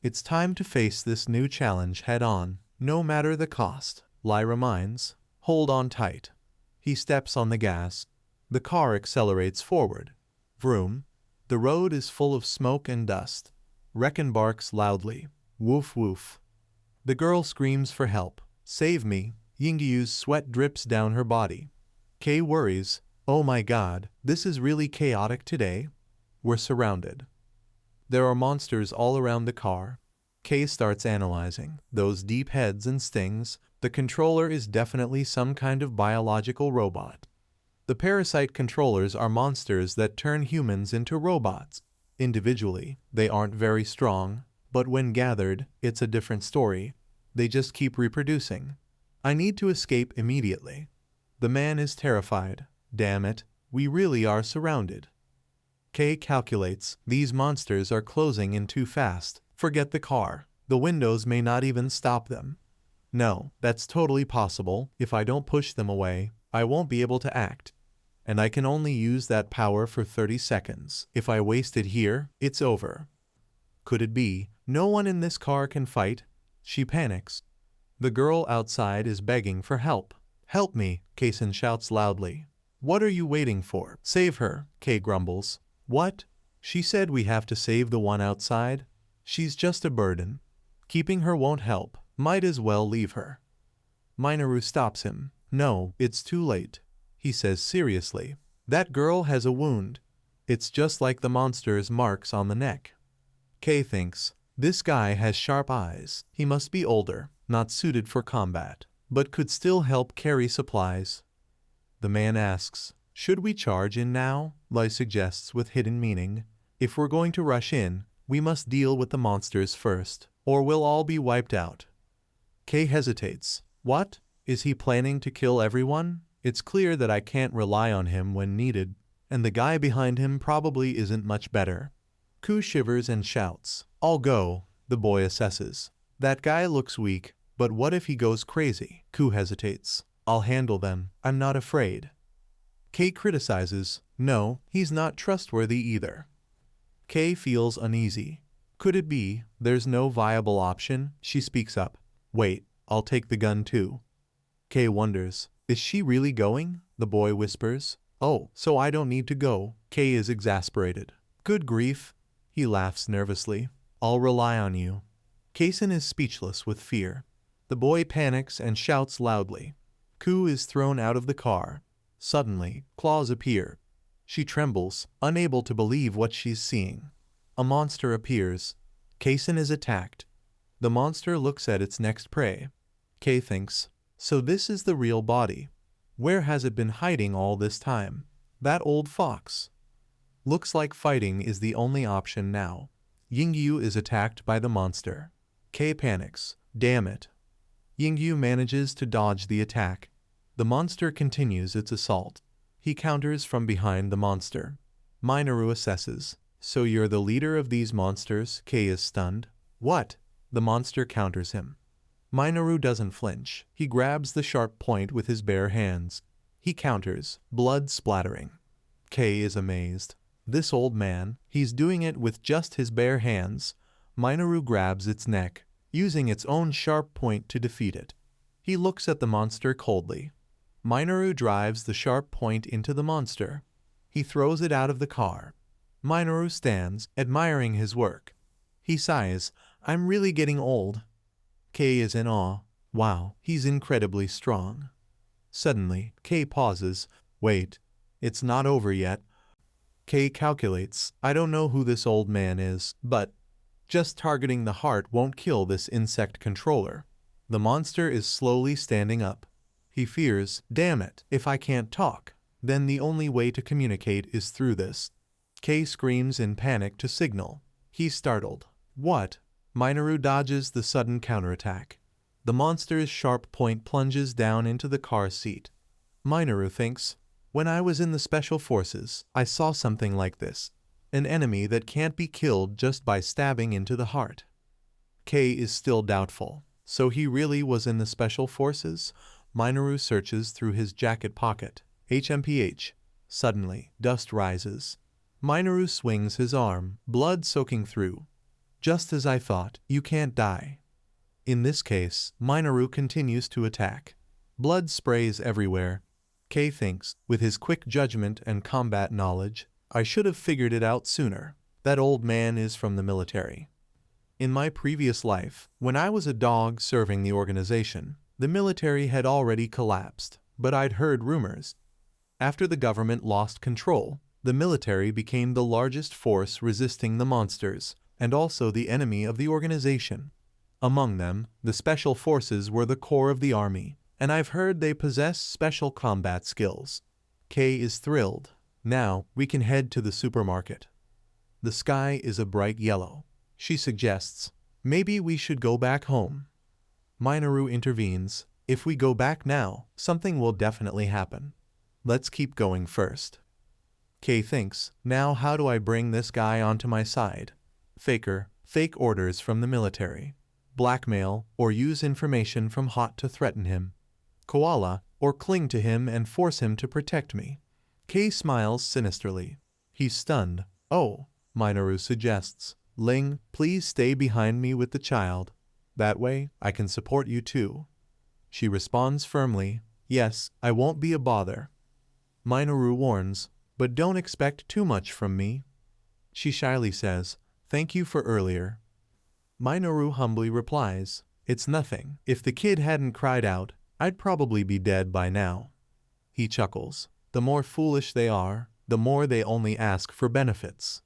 It's time to face this new challenge head-on, no matter the cost. Lai reminds, "Hold on tight." He steps on the gas. The car accelerates forward. Vroom. The road is full of smoke and dust. Reckon barks loudly. Woof woof. The girl screams for help. "Save me." Yingyu's sweat drips down her body. Kei worries, "Oh my god, this is really chaotic today." We're surrounded. There are monsters all around the car. Kei starts analyzing those deep heads and stings. The controller is definitely some kind of biological robot. The parasite controllers are monsters that turn humans into robots. Individually, they aren't very strong, but when gathered, it's a different story. They just keep reproducing. I need to escape immediately. The man is terrified. Damn it, we really are surrounded. Kei calculates, these monsters are closing in too fast. Forget the car. The windows may not even stop them. No, that's totally possible. If I don't push them away, I won't be able to act. And I can only use that power for 30 seconds. If I waste it here, it's over. Could it be, no one in this car can fight? She panics. The girl outside is begging for help. "Help me," Keisin shouts loudly. "What are you waiting for? Save her," Kei grumbles. "What? She said we have to save the one outside? She's just a burden. Keeping her won't help. Might as well leave her." Minoru stops him. "No, it's too late," he says seriously. "That girl has a wound. It's just like the monster's marks on the neck." Kei thinks, this guy has sharp eyes. He must be older, not suited for combat, but could still help carry supplies. The man asks, "Should we charge in now?" Lai suggests with hidden meaning. "If we're going to rush in, we must deal with the monsters first, or we'll all be wiped out." Kei hesitates. "What? Is he planning to kill everyone? It's clear that I can't rely on him when needed, and the guy behind him probably isn't much better." Ku shivers and shouts. "I'll go," the boy assesses. "That guy looks weak, but what if he goes crazy?" Ku hesitates. "I'll handle them. I'm not afraid." Kei criticizes. "No, he's not trustworthy either." Kei feels uneasy. Could it be there's no viable option? She speaks up. "Wait, I'll take the gun too." Kei wonders, is she really going? The boy whispers. "Oh, so I don't need to go." Kei is exasperated. "Good grief." He laughs nervously. "I'll rely on you." Keisin is speechless with fear. The boy panics and shouts loudly. Ku is thrown out of the car. Suddenly, claws appear. She trembles, unable to believe what she's seeing. A monster appears. Keisin is attacked. The monster looks at its next prey. Kei thinks, so this is the real body. Where has it been hiding all this time? That old fox. Looks like fighting is the only option now. Yingyu is attacked by the monster. Kei panics. Damn it. Yingyu manages to dodge the attack. The monster continues its assault. He counters from behind the monster. Minoru assesses. So you're the leader of these monsters? Kei is stunned. What? The monster counters him. Minoru doesn't flinch. He grabs the sharp point with his bare hands. He counters, blood splattering. Kei is amazed. This old man, he's doing it with just his bare hands. Minoru grabs its neck, using its own sharp point to defeat it. He looks at the monster coldly. Minoru drives the sharp point into the monster. He throws it out of the car. Minoru stands, admiring his work. He sighs, I'm really getting old. Kei is in awe. Wow, he's incredibly strong. Suddenly, Kei pauses. Wait, it's not over yet. Kei calculates, I don't know who this old man is, but just targeting the heart won't kill this insect controller. The monster is slowly standing up. He fears, damn it, if I can't talk, then the only way to communicate is through this. Kei screams in panic to signal. He's startled. What? Minoru dodges the sudden counterattack. The monster's sharp point plunges down into the car seat. Minoru thinks, when I was in the special forces, I saw something like this. An enemy that can't be killed just by stabbing into the heart. Kei is still doubtful. So he really was in the special forces? Minoru searches through his jacket pocket. HMPH. Suddenly, dust rises. Minoru swings his arm, blood soaking through. Just as I thought, you can't die. In this case, Minoru continues to attack. Blood sprays everywhere. Kei thinks, with his quick judgment and combat knowledge, I should have figured it out sooner. That old man is from the military. In my previous life, when I was a dog serving the organization, the military had already collapsed, but I'd heard rumors. After the government lost control, the military became the largest force resisting the monsters, and also the enemy of the organization. Among them, the special forces were the core of the army, and I've heard they possess special combat skills. Kei is thrilled. Now, we can head to the supermarket. The sky is a bright yellow. She suggests, maybe we should go back home. Minoru intervenes. If we go back now, something will definitely happen. Let's keep going first. Kei thinks, now how do I bring this guy onto my side? Faker, fake orders from the military. Blackmail, or use information from Hot to threaten him. Koala, or cling to him and force him to protect me. Kei smiles sinisterly. He's stunned. Oh, Minoru suggests. Ling, please stay behind me with the child. That way, I can support you too. She responds firmly, yes, I won't be a bother. Minoru warns, but don't expect too much from me. She shyly says, thank you for earlier. Minoru humbly replies, it's nothing. If the kid hadn't cried out, I'd probably be dead by now. He chuckles. The more foolish they are, the more they only ask for benefits.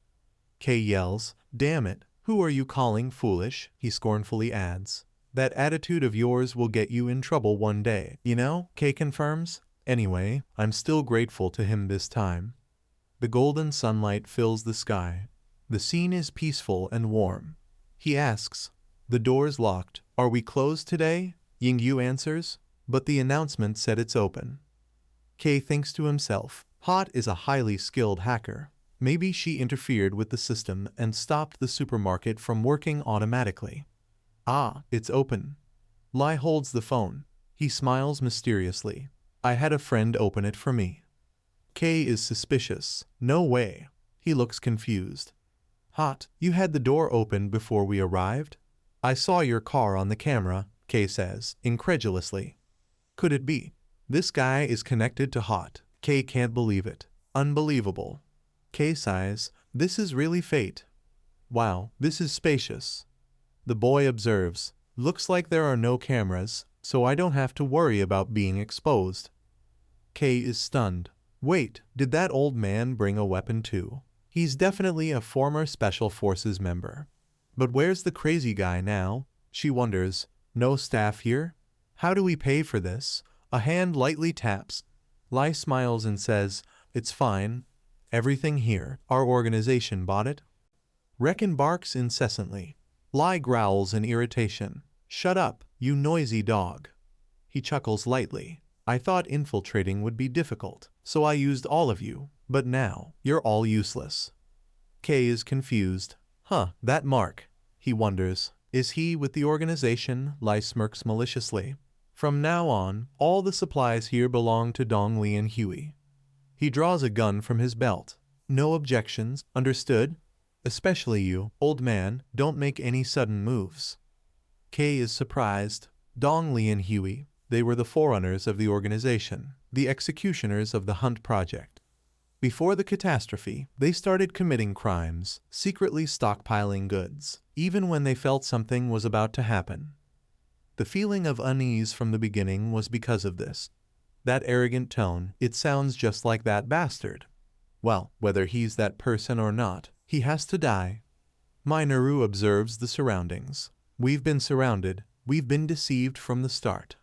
Kei yells, damn it, who are you calling foolish? He scornfully adds. That attitude of yours will get you in trouble one day. You know, Kei confirms. Anyway, I'm still grateful to him this time. The golden sunlight fills the sky. The scene is peaceful and warm. He asks, the door's locked. Are we closed today? Yingyu answers, but the announcement said it's open. Kei thinks to himself, Hot is a highly skilled hacker. Maybe she interfered with the system and stopped the supermarket from working automatically. Ah, it's open. Lai holds the phone. He smiles mysteriously. I had a friend open it for me. Kei is suspicious. No way. He looks confused. Hot, you had the door open before we arrived? I saw your car on the camera, Kei says, incredulously. Could it be? This guy is connected to Hot. Kei can't believe it. Unbelievable. Kei sighs, this is really fate. Wow, this is spacious. The boy observes, looks like there are no cameras, so I don't have to worry about being exposed. Kei is stunned. Wait, did that old man bring a weapon too? He's definitely a former Special Forces member. But where's the crazy guy now? She wonders. No staff here? How do we pay for this? A hand lightly taps. Lai smiles and says, it's fine. Everything here, our organization bought it? Reckon barks incessantly. Lai growls in irritation. Shut up, you noisy dog. He chuckles lightly. I thought infiltrating would be difficult, so I used all of you, but now, you're all useless. Kay is confused. That Mark. He wonders. Is he with the organization? Lai smirks maliciously. From now on, all the supplies here belong to Dong Li and Huey. He draws a gun from his belt. No objections, understood? Especially you, old man, don't make any sudden moves. Kay is surprised. Dong Li and Huey, they were the forerunners of the organization, the executioners of the Hunt Project. Before the catastrophe, they started committing crimes, secretly stockpiling goods, even when they felt something was about to happen. The feeling of unease from the beginning was because of this. That arrogant tone, it sounds just like that bastard. Well, whether he's that person or not, he has to die. Minoru observes the surroundings. We've been surrounded, we've been deceived from the start.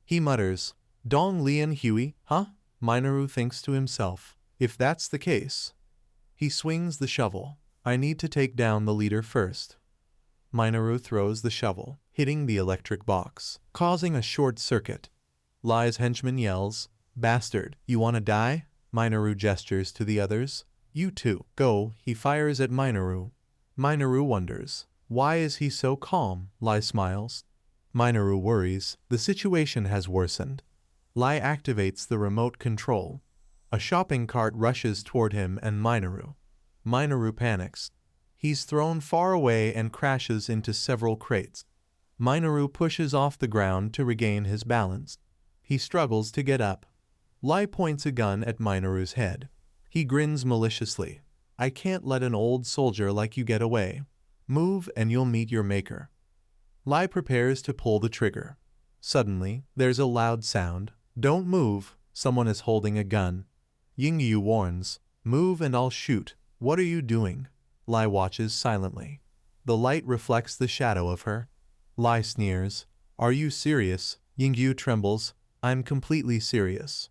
He mutters, Dong Li and Huey, huh? Minoru thinks to himself. If that's the case. He swings the shovel. I need to take down the leader first. Minoru throws the shovel, hitting the electric box, causing a short circuit. Lai's henchman yells, Bastard, you wanna die? Minoru gestures to the others. You too, go. He fires at Minoru. Minoru wonders. Why is he so calm? Lai smiles. Minoru worries. The situation has worsened. Lai activates the remote control. A shopping cart rushes toward him and Minoru. Minoru panics. He's thrown far away and crashes into several crates. Minoru pushes off the ground to regain his balance. He struggles to get up. Lai points a gun at Minoru's head. He grins maliciously. I can't let an old soldier like you get away. Move and you'll meet your maker. Lai prepares to pull the trigger. Suddenly, there's a loud sound. Don't move. Someone is holding a gun. Yingyu warns, move and I'll shoot. What are you doing? Lai watches silently. The light reflects the shadow of her. Lai sneers. Are you serious? Yingyu trembles. I'm completely serious.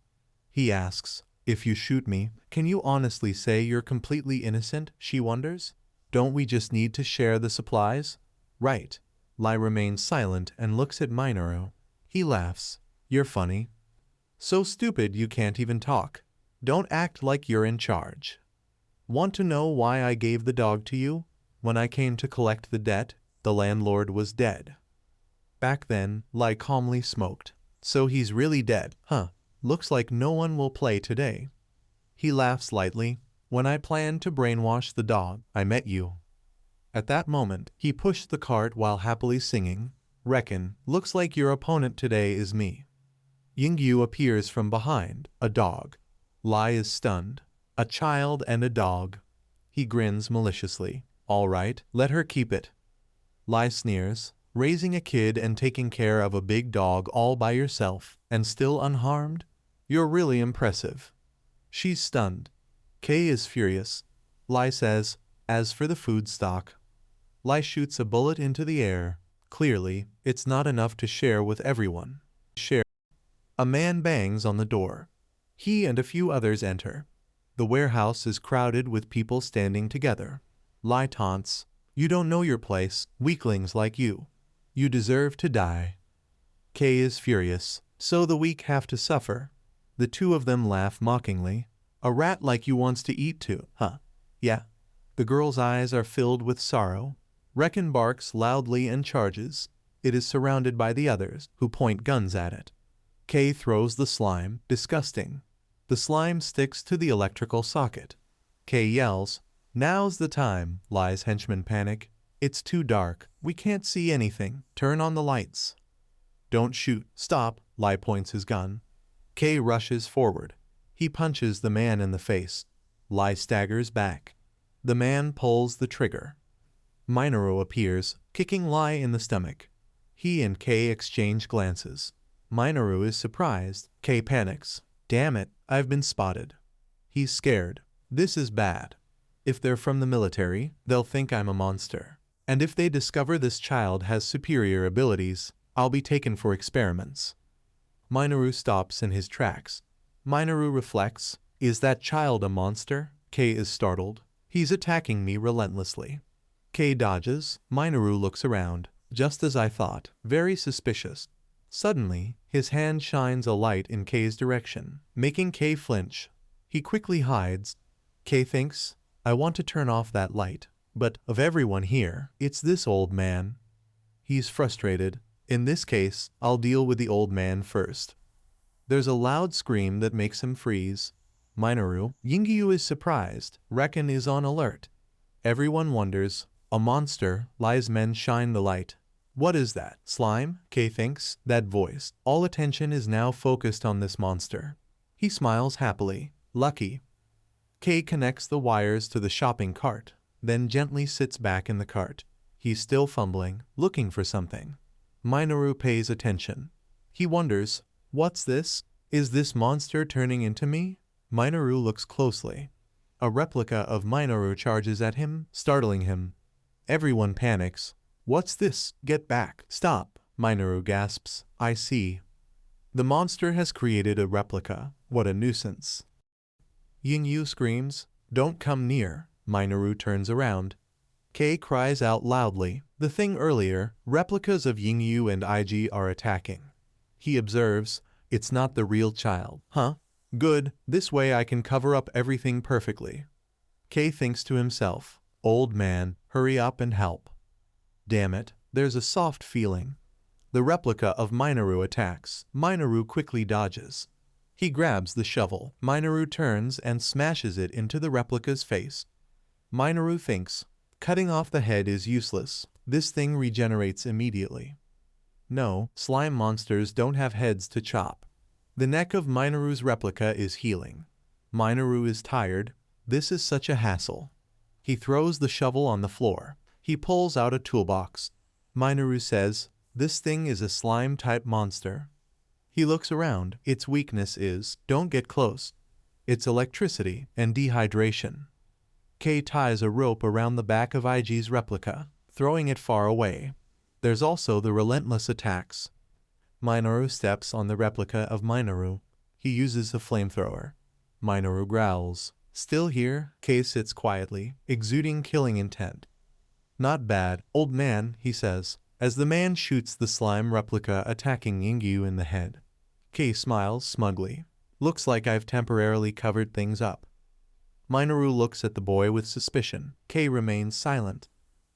He asks, if you shoot me, can you honestly say you're completely innocent? She wonders. Don't we just need to share the supplies? Right. Lai remains silent and looks at Minoru. He laughs. You're funny. So stupid you can't even talk. Don't act like you're in charge. Want to know why I gave the dog to you? When I came to collect the debt, the landlord was dead. Back then, Lai calmly smoked. So he's really dead, huh? Looks like no one will play today. He laughs lightly. When I planned to brainwash the dog, I met you. At that moment, he pushed the cart while happily singing. Reckon, looks like your opponent today is me. Yingyu appears from behind, a dog. Lai is stunned. A child and a dog. He grins maliciously. All right, let her keep it. Lai sneers. Raising a kid and taking care of a big dog all by yourself, and still unharmed? You're really impressive. She's stunned. Kay is furious. Lai says, as for the food stock. Lai shoots a bullet into the air. Clearly, it's not enough to share with everyone. A man bangs on the door. He and a few others enter. The warehouse is crowded with people standing together. Lai taunts, you don't know your place, weaklings like you. You deserve to die. Kay is furious. So the weak have to suffer. The two of them laugh mockingly. A rat like you wants to eat too, huh? Yeah. The girl's eyes are filled with sorrow. Reckon barks loudly and charges. It is surrounded by the others, who point guns at it. Kay throws the slime, disgusting. The slime sticks to the electrical socket. Kay yells, now's the time. Lai's henchmen panic. It's too dark. We can't see anything. Turn on the lights. Don't shoot. Stop. Lai points his gun. Kay rushes forward. He punches the man in the face. Lai staggers back. The man pulls the trigger. Minoru appears, kicking Lai in the stomach. He and Kay exchange glances. Minoru is surprised. Kay panics. Damn it, I've been spotted. He's scared. This is bad. If they're from the military, they'll think I'm a monster. And if they discover this child has superior abilities, I'll be taken for experiments. Minoru stops in his tracks. Minoru reflects, is that child a monster? K is startled. He's attacking me relentlessly. K dodges. Minoru looks around. Just as I thought. Very suspicious. Suddenly, his hand shines a light in K's direction, making K flinch. He quickly hides. K thinks, I want to turn off that light, but of everyone here, it's this old man. He's frustrated. In this case, I'll deal with the old man first. There's a loud scream that makes him freeze. Minoru, Yingyu is surprised. Reckon is on alert. Everyone wonders. A monster. Lie's men shine the light. What is that? Slime? K thinks. That voice. All attention is now focused on this monster. He smiles happily. Lucky. K connects the wires to the shopping cart, then gently sits back in the cart. He's still fumbling, looking for something. Minoru pays attention. He wonders, what's this? Is this monster turning into me? Minoru looks closely. A replica of Minoru charges at him, startling him. Everyone panics. What's this? Get back. Stop. Minoru gasps. I see. The monster has created a replica. What a nuisance. Yingyu screams, don't come near. Minoru turns around. K cries out loudly. The thing earlier, replicas of Yingyu and IG are attacking. He observes, it's not the real child. Huh? Good, this way I can cover up everything perfectly. K thinks to himself, old man, hurry up and help. Damn it, there's a soft feeling. The replica of Minoru attacks. Minoru quickly dodges. He grabs the shovel. Minoru turns and smashes it into the replica's face. Minoru thinks, cutting off the head is useless. This thing regenerates immediately. No, slime monsters don't have heads to chop. The neck of Minoru's replica is healing. Minoru is tired. This is such a hassle. He throws the shovel on the floor. He pulls out a toolbox. Minoru says, this thing is a slime-type monster. He looks around. Its weakness is, don't get close. It's electricity and dehydration. K ties a rope around the back of IG's replica, throwing it far away. There's also the relentless attacks. Minoru steps on the replica of Minoru. He uses a flamethrower. Minoru growls. Still here, K sits quietly, exuding killing intent. Not bad, old man, he says, as the man shoots the slime replica attacking Yingyu in the head. K smiles smugly. Looks like I've temporarily covered things up. Minoru looks at the boy with suspicion. K remains silent.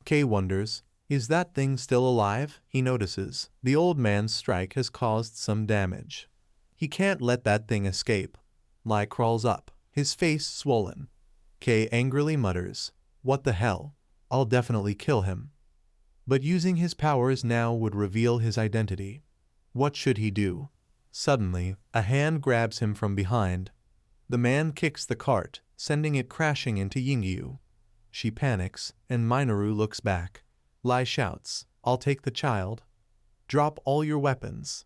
K wonders, is that thing still alive? He notices. The old man's strike has caused some damage. He can't let that thing escape. Lie crawls up, his face swollen. K angrily mutters, what the hell? I'll definitely kill him. But using his powers now would reveal his identity. What should he do? Suddenly, a hand grabs him from behind. The man kicks the cart, sending it crashing into Yingyu. She panics, and Minoru looks back. Lie shouts, I'll take the child. Drop all your weapons.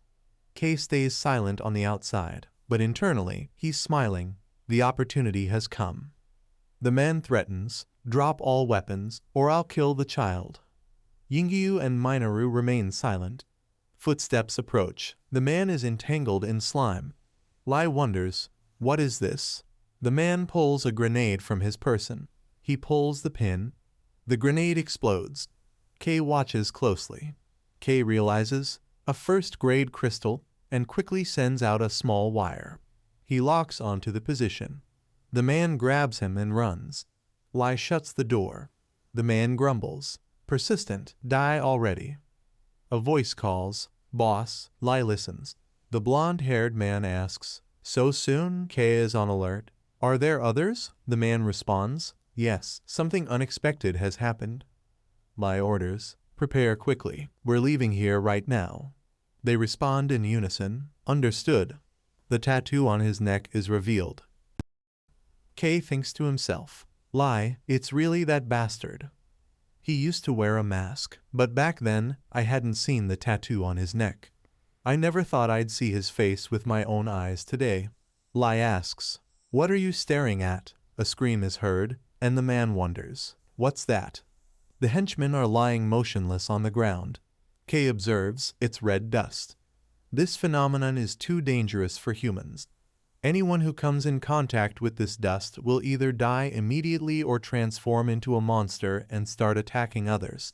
K stays silent on the outside, but internally, he's smiling. The opportunity has come. The man threatens, drop all weapons, or I'll kill the child. Yingyu and Minoru remain silent. Footsteps approach. The man is entangled in slime. Lie wonders, what is this? The man pulls a grenade from his person. He pulls the pin. The grenade explodes. K watches closely. K realizes, a first-grade crystal, and quickly sends out a small wire. He locks onto the position. The man grabs him and runs. Lie shuts the door. The man grumbles. Persistent, die already. A voice calls, boss. Lie listens. The blonde-haired man asks, so soon? K is on alert. Are there others? The man responds, yes, something unexpected has happened. Lie orders, prepare quickly. We're leaving here right now. They respond in unison, understood. The tattoo on his neck is revealed. K thinks to himself, Lie, it's really that bastard. He used to wear a mask, but back then, I hadn't seen the tattoo on his neck. I never thought I'd see his face with my own eyes today. Lie asks, what are you staring at? A scream is heard, and the man wonders, what's that? The henchmen are lying motionless on the ground. K observes, it's red dust. This phenomenon is too dangerous for humans. Anyone who comes in contact with this dust will either die immediately or transform into a monster and start attacking others.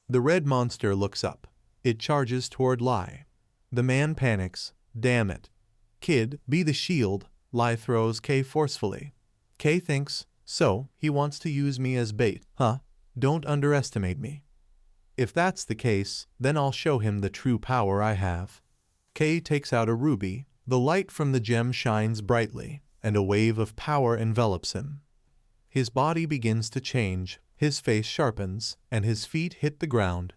The red monster looks up. It charges toward Lai. The man panics. Damn it. Kid, be the shield. Lai throws K forcefully. K thinks, so, he wants to use me as bait, huh? Don't underestimate me. If that's the case, then I'll show him the true power I have. K takes out a ruby. The light from the gem shines brightly, and a wave of power envelops him. His body begins to change, his face sharpens, and his feet hit the ground.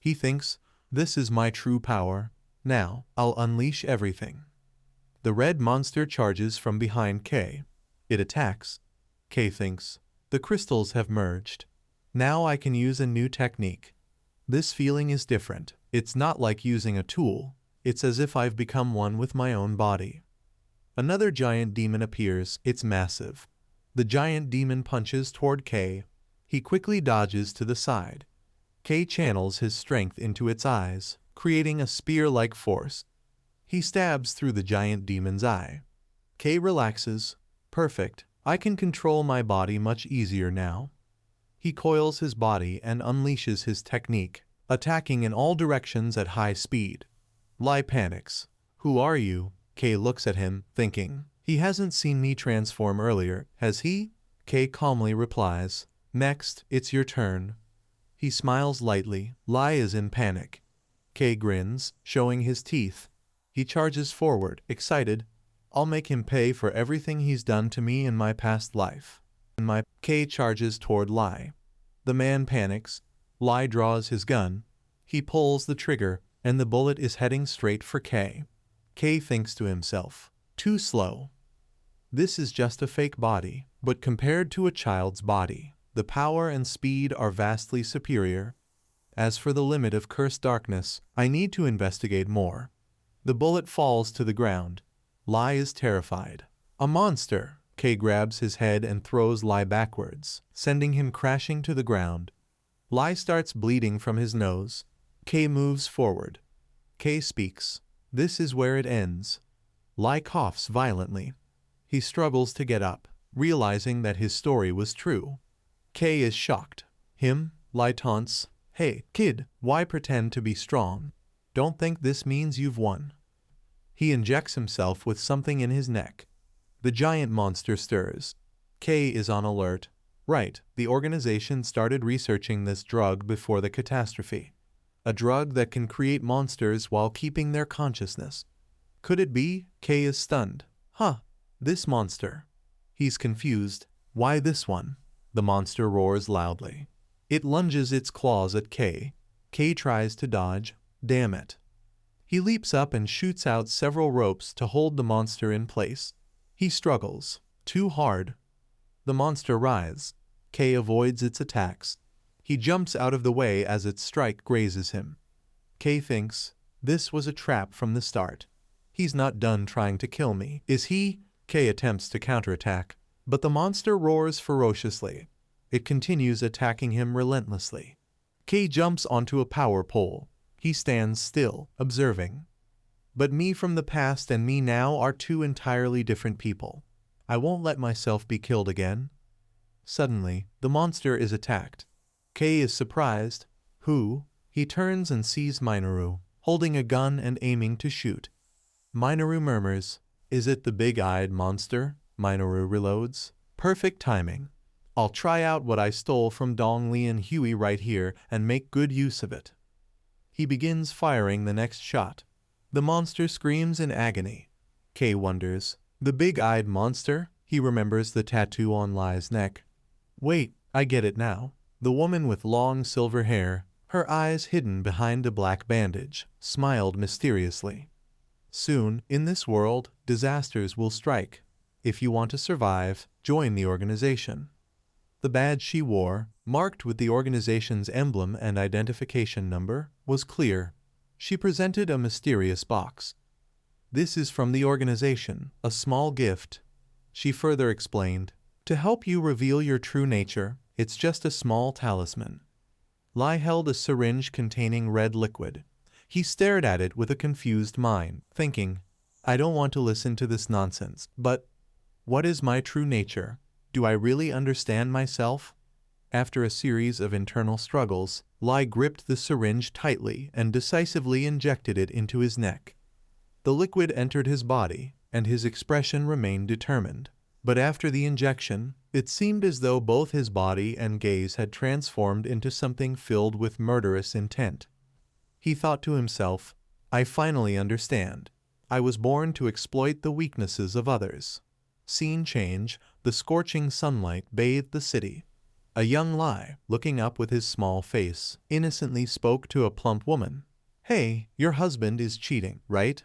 He thinks, this is my true power. Now, I'll unleash everything. The red monster charges from behind K. It attacks. K thinks, the crystals have merged. Now I can use a new technique. This feeling is different. It's not like using a tool. It's as if I've become one with my own body. Another giant demon appears. It's massive. The giant demon punches toward K. He quickly dodges to the side. K channels his strength into its eyes, creating a spear-like force. He stabs through the giant demon's eye. K relaxes. Perfect. I can control my body much easier now. He coils his body and unleashes his technique, attacking in all directions at high speed. Lai panics. Who are you? K looks at him, thinking. He hasn't seen me transform earlier, has he? K calmly replies. Next, it's your turn. He smiles lightly. Lai is in panic. K grins, showing his teeth. He charges forward, excited. I'll make him pay for everything he's done to me in my past life. K charges toward Lai. The man panics. Lai draws his gun. He pulls the trigger, and the bullet is heading straight for K. K thinks to himself, too slow. This is just a fake body, but compared to a child's body, the power and speed are vastly superior. As for the limit of cursed darkness, I need to investigate more. The bullet falls to the ground. Lai is terrified. A monster! K grabs his head and throws Lai backwards, sending him crashing to the ground. Lai starts bleeding from his nose. K moves forward. K speaks. This is where it ends. Lai coughs violently. He struggles to get up, realizing that his story was true. K is shocked. Him? Lai taunts. Hey, kid, why pretend to be strong? Don't think this means you've won. He injects himself with something in his neck. The giant monster stirs. K is on alert. Right, the organization started researching this drug before the catastrophe. A drug that can create monsters while keeping their consciousness. Could it be? K is stunned. Huh, this monster. He's confused. Why this one? The monster roars loudly. It lunges its claws at K. K tries to dodge. Damn it. He leaps up and shoots out several ropes to hold the monster in place. He struggles. Too hard. The monster writhes. K avoids its attacks. He jumps out of the way as its strike grazes him. K thinks, this was a trap from the start. He's not done trying to kill me, is he? K attempts to counterattack, but the monster roars ferociously. It continues attacking him relentlessly. K jumps onto a power pole. He stands still, observing. But me from the past and me now are two entirely different people. I won't let myself be killed again. Suddenly, the monster is attacked. K is surprised. Who? He turns and sees Minoru, holding a gun and aiming to shoot. Minoru murmurs, is it the big-eyed monster? Minoru reloads. Perfect timing. I'll try out what I stole from Dong Li and Huey right here and make good use of it. He begins firing the next shot. The monster screams in agony. K wonders, the big-eyed monster? He remembers the tattoo on Lai's neck. Wait, I get it now. The woman with long silver hair, her eyes hidden behind a black bandage, smiled mysteriously. Soon, in this world, disasters will strike. If you want to survive, join the organization. The badge she wore, marked with the organization's emblem and identification number, was clear. She presented a mysterious box. This is from the organization, a small gift. She further explained, to help you reveal your true nature, it's just a small talisman. Lai held a syringe containing red liquid. He stared at it with a confused mind, thinking, I don't want to listen to this nonsense, but what is my true nature? Do I really understand myself? After a series of internal struggles, Lai gripped the syringe tightly and decisively injected it into his neck. The liquid entered his body, and his expression remained determined. But after the injection, it seemed as though both his body and gaze had transformed into something filled with murderous intent. He thought to himself, I finally understand. I was born to exploit the weaknesses of others. Scene change, the scorching sunlight bathed the city. A young Lai, looking up with his small face, innocently spoke to a plump woman. Hey, your husband is cheating, right?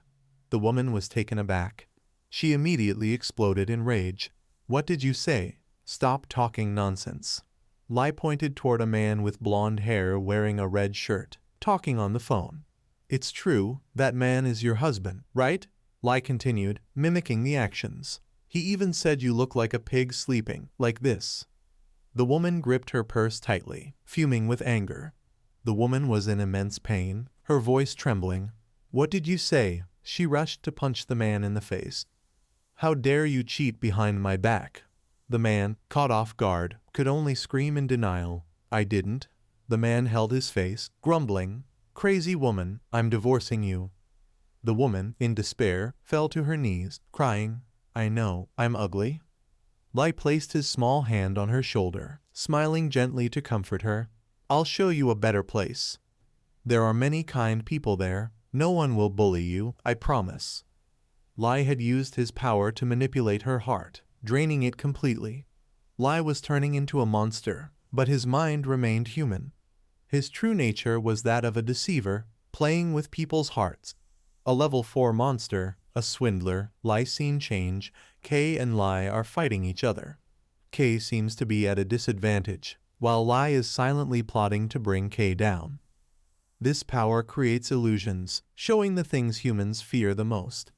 The woman was taken aback. She immediately exploded in rage. What did you say? Stop talking nonsense. Lai pointed toward a man with blonde hair wearing a red shirt, talking on the phone. It's true, that man is your husband, right? Lai continued, mimicking the actions. He even said you look like a pig sleeping, like this. The woman gripped her purse tightly, fuming with anger. The woman was in immense pain, her voice trembling. What did you say? She rushed to punch the man in the face. How dare you cheat behind my back? The man, caught off guard, could only scream in denial. I didn't. The man held his face, grumbling. Crazy woman, I'm divorcing you. The woman, in despair, fell to her knees, crying, I know, I'm ugly. Lai placed his small hand on her shoulder, smiling gently to comfort her. I'll show you a better place. There are many kind people there. No one will bully you, I promise. Lai had used his power to manipulate her heart, draining it completely. Lai was turning into a monster, but his mind remained human. His true nature was that of a deceiver, playing with people's hearts. A level 4 monster, a swindler, Lai scene change, K and Lai are fighting each other. K seems to be at a disadvantage, while Lai is silently plotting to bring K down. This power creates illusions, showing the things humans fear the most.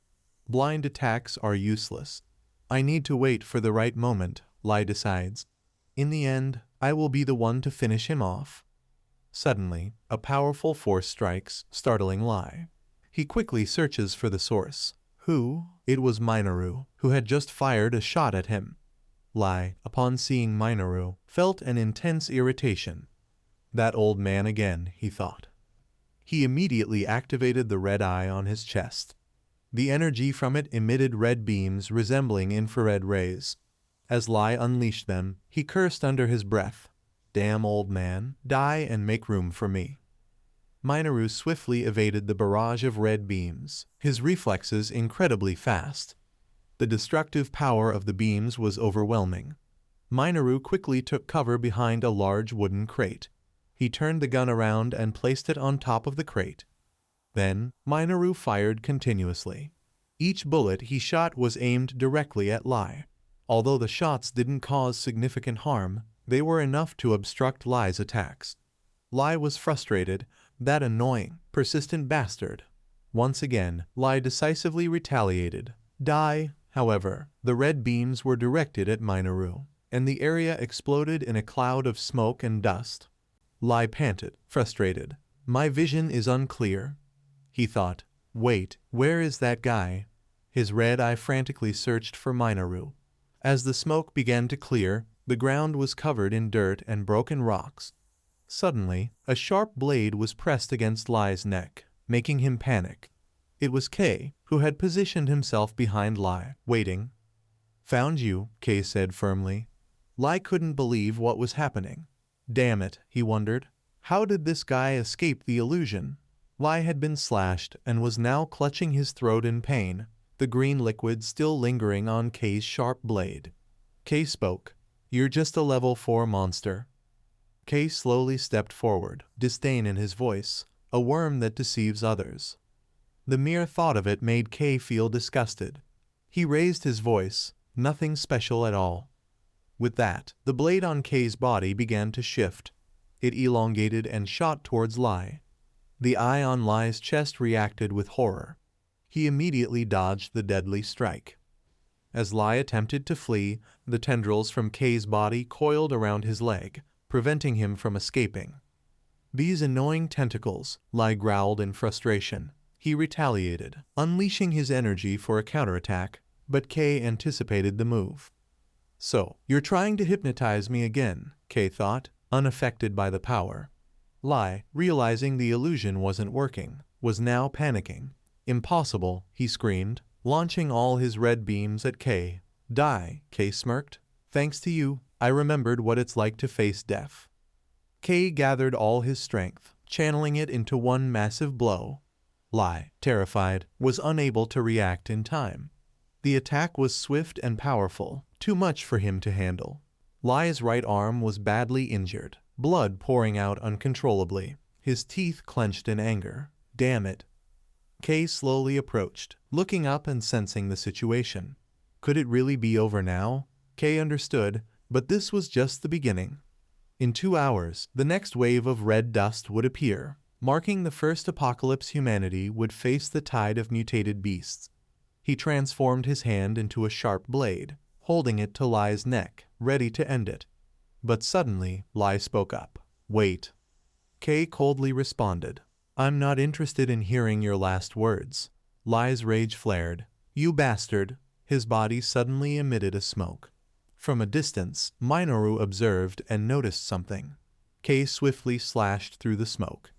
Blind attacks are useless. I need to wait for the right moment, Lai decides. In the end, I will be the one to finish him off. Suddenly, a powerful force strikes, startling Lai. He quickly searches for the source. Who? It was Minoru, who had just fired a shot at him. Lai, upon seeing Minoru, felt an intense irritation. That old man again, he thought. He immediately activated the red eye on his chest. The energy from it emitted red beams resembling infrared rays. As Lai unleashed them, he cursed under his breath. Damn old man, die and make room for me. Minoru swiftly evaded the barrage of red beams, his reflexes incredibly fast. The destructive power of the beams was overwhelming. Minoru quickly took cover behind a large wooden crate. He turned the gun around and placed it on top of the crate. Then, Minoru fired continuously. Each bullet he shot was aimed directly at Lai. Although the shots didn't cause significant harm, they were enough to obstruct Lai's attacks. Lai was frustrated. That annoying, persistent bastard. Once again, Lai decisively retaliated. Die, however, the red beams were directed at Minoru, and the area exploded in a cloud of smoke and dust. Lai panted, frustrated. My vision is unclear. He thought, wait, where is that guy? His red eye frantically searched for Minoru. As the smoke began to clear, the ground was covered in dirt and broken rocks. Suddenly, a sharp blade was pressed against Lai's neck, making him panic. It was K, who had positioned himself behind Lai, waiting. Found you, K said firmly. Lai couldn't believe what was happening. Damn it, he wondered. How did this guy escape the illusion? Lai had been slashed and was now clutching his throat in pain, the green liquid still lingering on K's sharp blade. K spoke. You're just a level 4 monster. K slowly stepped forward, disdain in his voice, a worm that deceives others. The mere thought of it made K feel disgusted. He raised his voice, nothing special at all. With that, the blade on K's body began to shift. It elongated and shot towards Lai. The eye on Lai's chest reacted with horror. He immediately dodged the deadly strike. As Lai attempted to flee, the tendrils from K's body coiled around his leg, preventing him from escaping. These annoying tentacles, Lai growled in frustration. He retaliated, unleashing his energy for a counterattack, but Kay anticipated the move. So, you're trying to hypnotize me again, Kay thought, unaffected by the power. Lai, realizing the illusion wasn't working, was now panicking. Impossible, he screamed, launching all his red beams at Kay. Die, Kay smirked. Thanks to you, I remembered what it's like to face death. Kay gathered all his strength, channeling it into one massive blow. Lai, terrified, was unable to react in time. The attack was swift and powerful, too much for him to handle. Lai's right arm was badly injured, blood pouring out uncontrollably, his teeth clenched in anger. Damn it. Kay slowly approached, looking up and sensing the situation. Could it really be over now? Kay understood, but this was just the beginning. In 2 hours, the next wave of red dust would appear, marking the first apocalypse humanity would face the tide of mutated beasts. He transformed his hand into a sharp blade, holding it to Lai's neck, ready to end it. But suddenly, Lai spoke up. Wait. Kay coldly responded. I'm not interested in hearing your last words. Lai's rage flared. You bastard. His body suddenly emitted a smoke. From a distance, Minoru observed and noticed something. Kay swiftly slashed through the smoke.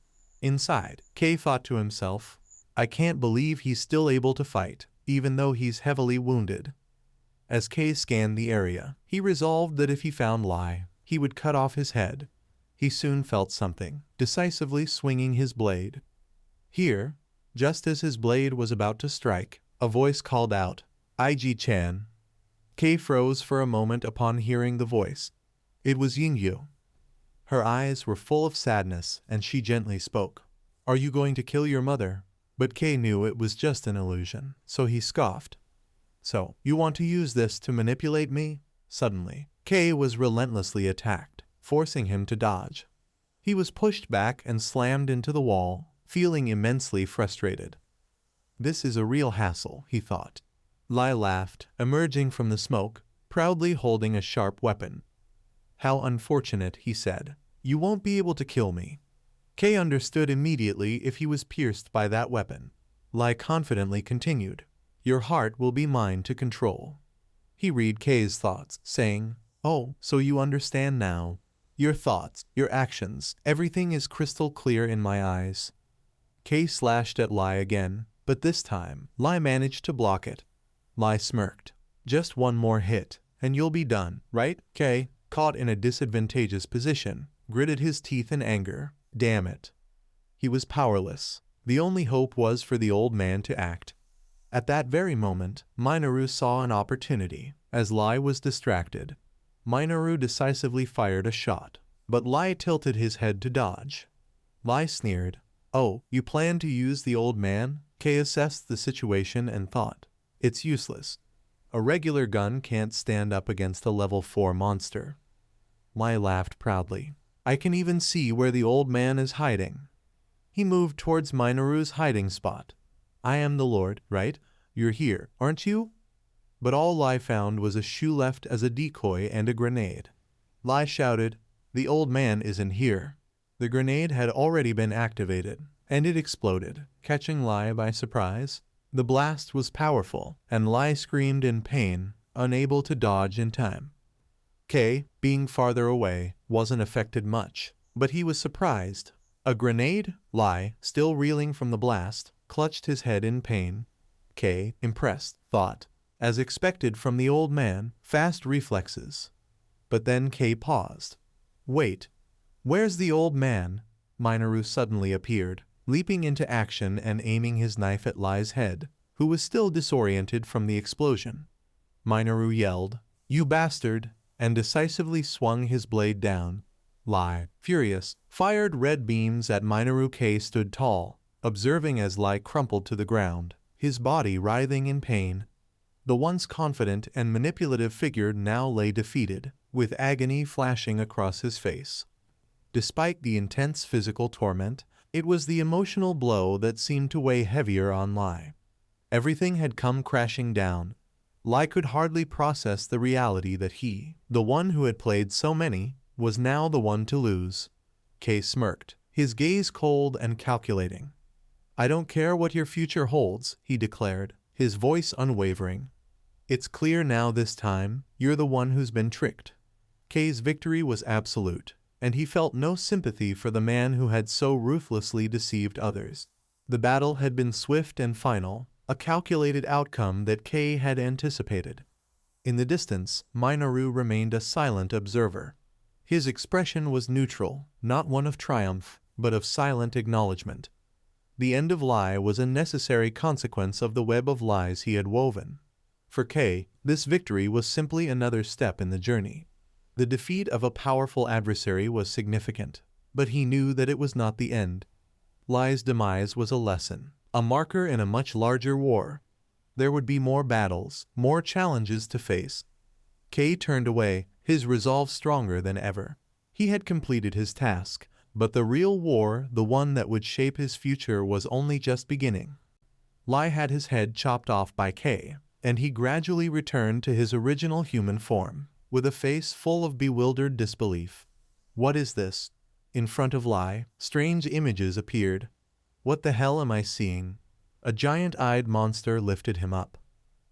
Inside, Kay thought to himself, I can't believe he's still able to fight, even though he's heavily wounded. As Kay scanned the area, he resolved that if he found Lai, he would cut off his head. He soon felt something, decisively swinging his blade. Here, just as his blade was about to strike, a voice called out, Ig-chan. Kay froze for a moment upon hearing the voice. It was Yingyu. Her eyes were full of sadness, and she gently spoke. Are you going to kill your mother? But Kay knew it was just an illusion, so he scoffed. So, you want to use this to manipulate me? Suddenly, Kay was relentlessly attacked, forcing him to dodge. He was pushed back and slammed into the wall, feeling immensely frustrated. This is a real hassle, he thought. Lai laughed, emerging from the smoke, proudly holding a sharp weapon. How unfortunate, he said. You won't be able to kill me. Kay understood immediately if he was pierced by that weapon. Lai confidently continued. Your heart will be mine to control. He read Kay's thoughts, saying, Oh, so you understand now. Your thoughts, your actions, everything is crystal clear in my eyes. Kay slashed at Lai again, but this time, Lai managed to block it. Lai smirked. Just one more hit, and you'll be done, right? Kay, caught in a disadvantageous position, gritted his teeth in anger. Damn it. He was powerless. The only hope was for the old man to act. At that very moment, Minoru saw an opportunity. As Lai was distracted, Minoru decisively fired a shot, but Lai tilted his head to dodge. Lai sneered. Oh, you plan to use the old man? Kay assessed the situation and thought. It's useless. A regular gun can't stand up against a level 4 monster. Lai laughed proudly. I can even see where the old man is hiding. He moved towards Minoru's hiding spot. I am the Lord, right? You're here, aren't you? But all Lai found was a shoe left as a decoy and a grenade. Lai shouted, The old man isn't here. The grenade had already been activated, and it exploded, catching Lai by surprise. The blast was powerful, and Lai screamed in pain, unable to dodge in time. Kay, being farther away, wasn't affected much, but he was surprised. A grenade? Lai, still reeling from the blast, clutched his head in pain. Kay, impressed, thought, as expected from the old man, fast reflexes. But then Kay paused. Wait, where's the old man? Minoru suddenly appeared, leaping into action and aiming his knife at Lai's head, who was still disoriented from the explosion. Minoru yelled, You bastard, and decisively swung his blade down. Lai, furious, fired red beams at Minoru. Kay stood tall, observing as Lai crumpled to the ground, his body writhing in pain. The once confident and manipulative figure now lay defeated, with agony flashing across his face. Despite the intense physical torment, it was the emotional blow that seemed to weigh heavier on Lai. Everything had come crashing down. Lai could hardly process the reality that he, the one who had played so many, was now the one to lose. Kay smirked, his gaze cold and calculating. I don't care what your future holds, he declared, his voice unwavering. It's clear now this time, you're the one who's been tricked. Kay's victory was absolute, and he felt no sympathy for the man who had so ruthlessly deceived others. The battle had been swift and final, a calculated outcome that Kay had anticipated. In the distance, Minoru remained a silent observer. His expression was neutral, not one of triumph, but of silent acknowledgement. The end of Lie was a necessary consequence of the web of lies he had woven. For Kay, this victory was simply another step in the journey. The defeat of a powerful adversary was significant, but he knew that it was not the end. Lie's demise was a lesson, a marker in a much larger war. There would be more battles, more challenges to face. Kay turned away, his resolve stronger than ever. He had completed his task, but the real war, the one that would shape his future, was only just beginning. Lie had his head chopped off by Kay, and he gradually returned to his original human form, with a face full of bewildered disbelief. What is this? In front of Lie, strange images appeared. What the hell am I seeing? A giant-eyed monster lifted him up.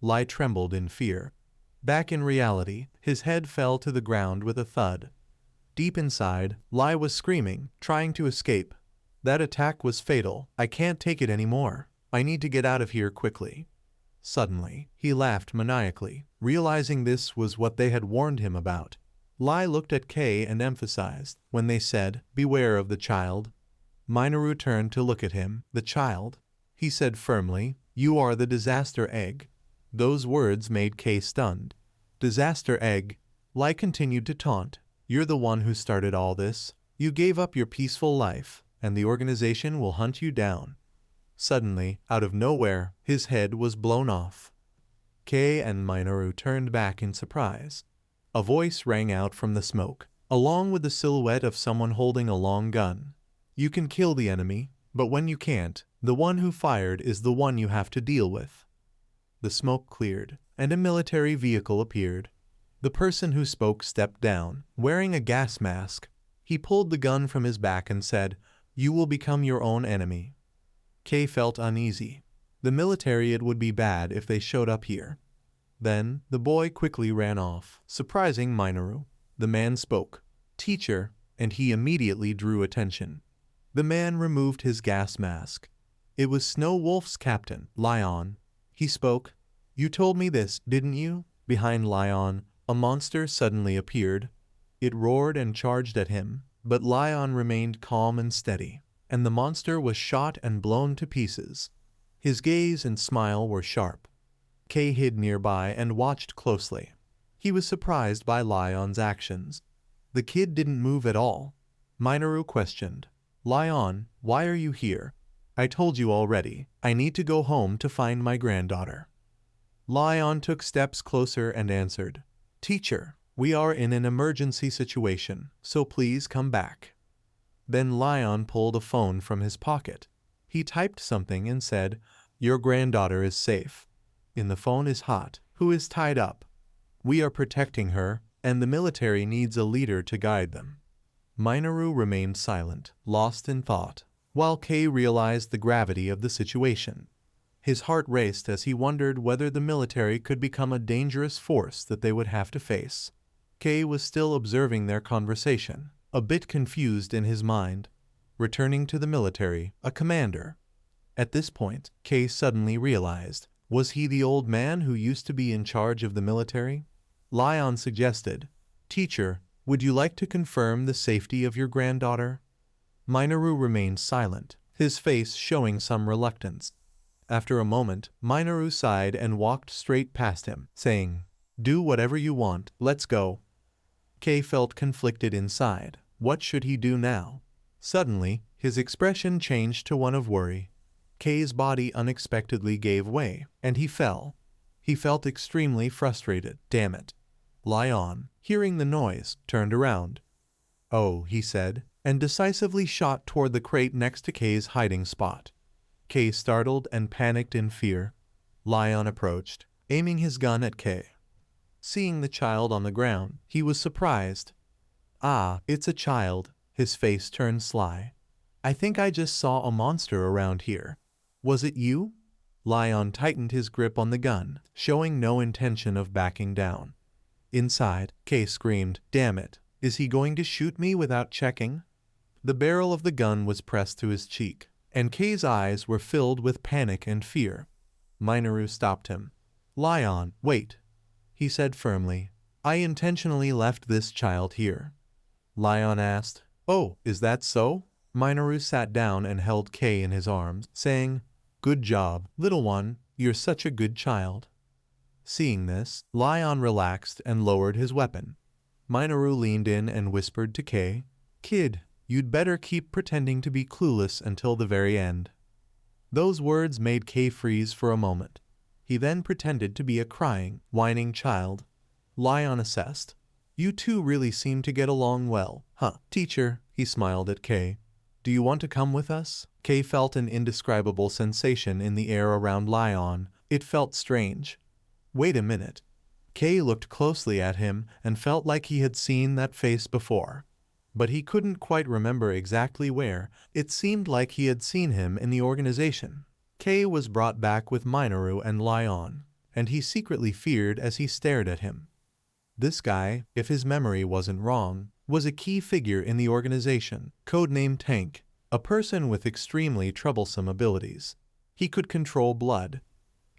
Lie trembled in fear. Back in reality, his head fell to the ground with a thud. Deep inside, Lie was screaming, trying to escape. That attack was fatal. I can't take it anymore. I need to get out of here quickly. Suddenly, he laughed maniacally, realizing this was what they had warned him about. Lie looked at Kay and emphasized, when they said, "Beware of the child." Minoru turned to look at him. "The child?" He said firmly, "You are the disaster egg." Those words made Kay stunned. "Disaster egg?" Lie continued to taunt. "You're the one who started all this. You gave up your peaceful life, and the organization will hunt you down." Suddenly, out of nowhere, his head was blown off. Kay and Minoru turned back in surprise. A voice rang out from the smoke, along with the silhouette of someone holding a long gun. "You can kill the enemy, but when you can't, the one who fired is the one you have to deal with." The smoke cleared, and a military vehicle appeared. The person who spoke stepped down, wearing a gas mask. He pulled the gun from his back and said, "You will become your own enemy." Kay felt uneasy. The military, it would be bad if they showed up here. Then, the boy quickly ran off, surprising Minoru. The man spoke, "Teacher," and he immediately drew attention. The man removed his gas mask. It was Snow Wolf's captain, Lion. He spoke, "You told me this, didn't you?" Behind Lion, a monster suddenly appeared. It roared and charged at him, but Lion remained calm and steady, and the monster was shot and blown to pieces. His gaze and smile were sharp. Kay hid nearby and watched closely. He was surprised by Lion's actions. The kid didn't move at all. Minoru questioned, "Lion, why are you here?" "I told you already. I need to go home to find my granddaughter." Lion took steps closer and answered, "Teacher, we are in an emergency situation, so please come back." Then Lion pulled a phone from his pocket. He typed something and said, "Your granddaughter is safe. In the phone is Hot, who is tied up. We are protecting her, and the military needs a leader to guide them." Minoru remained silent, lost in thought, while Kay realized the gravity of the situation. His heart raced as he wondered whether the military could become a dangerous force that they would have to face. Kay was still observing their conversation, a bit confused in his mind. Returning to the military, a commander. At this point, Kay suddenly realized, was he the old man who used to be in charge of the military? Lion suggested, "Teacher, would you like to confirm the safety of your granddaughter?" Minoru remained silent, his face showing some reluctance. After a moment, Minoru sighed and walked straight past him, saying, "Do whatever you want, let's go." Kay felt conflicted inside. What should he do now? Suddenly, his expression changed to one of worry. Kay's body unexpectedly gave way, and he fell. He felt extremely frustrated. Damn it. Lion, hearing the noise, turned around. "Oh," he said, and decisively shot toward the crate next to Kay's hiding spot. Kay startled and panicked in fear. Lion approached, aiming his gun at Kay. Seeing the child on the ground, he was surprised. "Ah, it's a child." His face turned sly. "I think I just saw a monster around here." Was it you? Lion tightened his grip on the gun, showing no intention of backing down. Inside, Kay screamed, "Damn it, is he going to shoot me without checking?" The barrel of the gun was pressed to his cheek, and Kay's eyes were filled with panic and fear. Minoru stopped him. "Lion, wait," he said firmly. "I intentionally left this child here." Lion asked, "Oh, is that so?" Minoru sat down and held Kay in his arms, saying, "Good job, little one, you're such a good child." Seeing this, Lion relaxed and lowered his weapon. Minoru leaned in and whispered to Kay, "Kid, you'd better keep pretending to be clueless until the very end." Those words made Kay freeze for a moment. He then pretended to be a crying, whining child. Lion assessed, "You two really seem to get along well, huh, teacher?" He smiled at Kay. "Do you want to come with us?" Kay felt an indescribable sensation in the air around Lion. It felt strange. Wait a minute. Kay looked closely at him and felt like he had seen that face before. But he couldn't quite remember exactly where. It seemed like he had seen him in the organization. Kay was brought back with Minoru and Lion, and he secretly feared as he stared at him. This guy, if his memory wasn't wrong, was a key figure in the organization, codenamed Tank, a person with extremely troublesome abilities. He could control blood.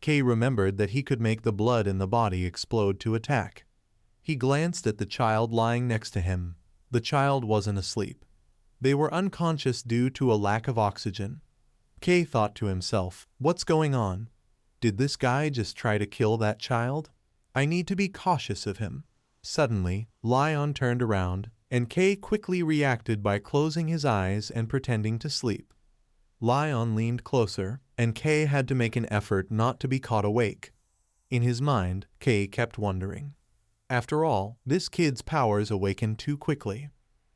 Kay remembered that he could make the blood in the body explode to attack. He glanced at the child lying next to him. The child wasn't asleep. They were unconscious due to a lack of oxygen. Kay thought to himself, "What's going on? Did this guy just try to kill that child? I need to be cautious of him." Suddenly, Lion turned around, and Kay quickly reacted by closing his eyes and pretending to sleep. Lion leaned closer, and Kay had to make an effort not to be caught awake. In his mind, Kay kept wondering. After all, this kid's powers awakened too quickly.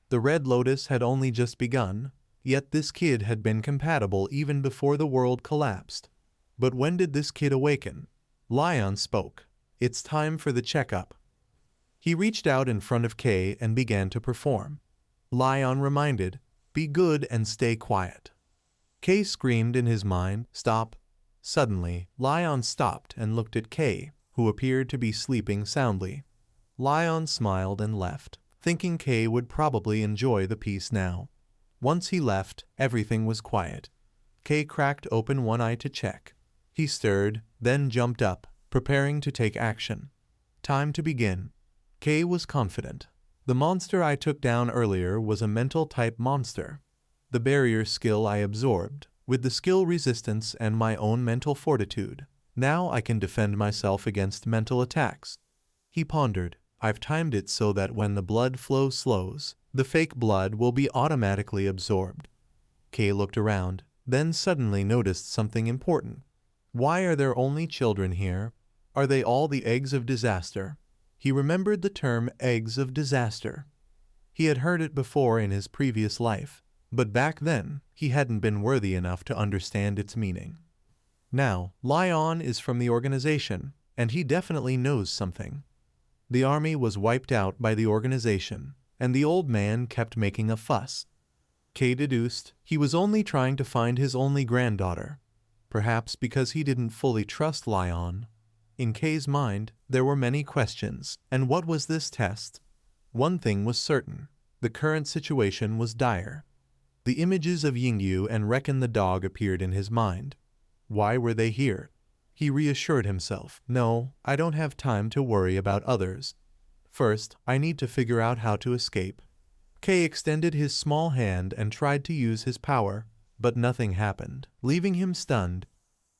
The Red Lotus had only just begun, yet this kid had been compatible even before the world collapsed. But when did this kid awaken? Lion spoke. "It's time for the checkup." He reached out in front of Kay and began to perform. Lion reminded, "Be good and stay quiet." Kay screamed in his mind, "Stop." Suddenly, Lion stopped and looked at Kay, who appeared to be sleeping soundly. Lion smiled and left, thinking Kay would probably enjoy the peace now. Once he left, everything was quiet. Kay cracked open one eye to check. He stirred, then jumped up, preparing to take action. Time to begin. Kay was confident. The monster I took down earlier was a mental-type monster. The barrier skill I absorbed, with the skill resistance and my own mental fortitude. Now I can defend myself against mental attacks. He pondered. I've timed it so that when the blood flow slows, the fake blood will be automatically absorbed. Kay looked around, then suddenly noticed something important. Why are there only children here? Are they all the eggs of disaster? He remembered the term eggs of disaster. He had heard it before in his previous life, but back then he hadn't been worthy enough to understand its meaning. Now, Lion is from the organization, and he definitely knows something. The army was wiped out by the organization, and the old man kept making a fuss. Kay deduced he was only trying to find his only granddaughter, perhaps because he didn't fully trust Lion. In Kay's mind, there were many questions, and what was this test? One thing was certain, the current situation was dire. The images of Yingyu and Reckon the dog appeared in his mind. Why were they here? He reassured himself, "No, I don't have time to worry about others. First, I need to figure out how to escape." Kay extended his small hand and tried to use his power, but nothing happened, leaving him stunned.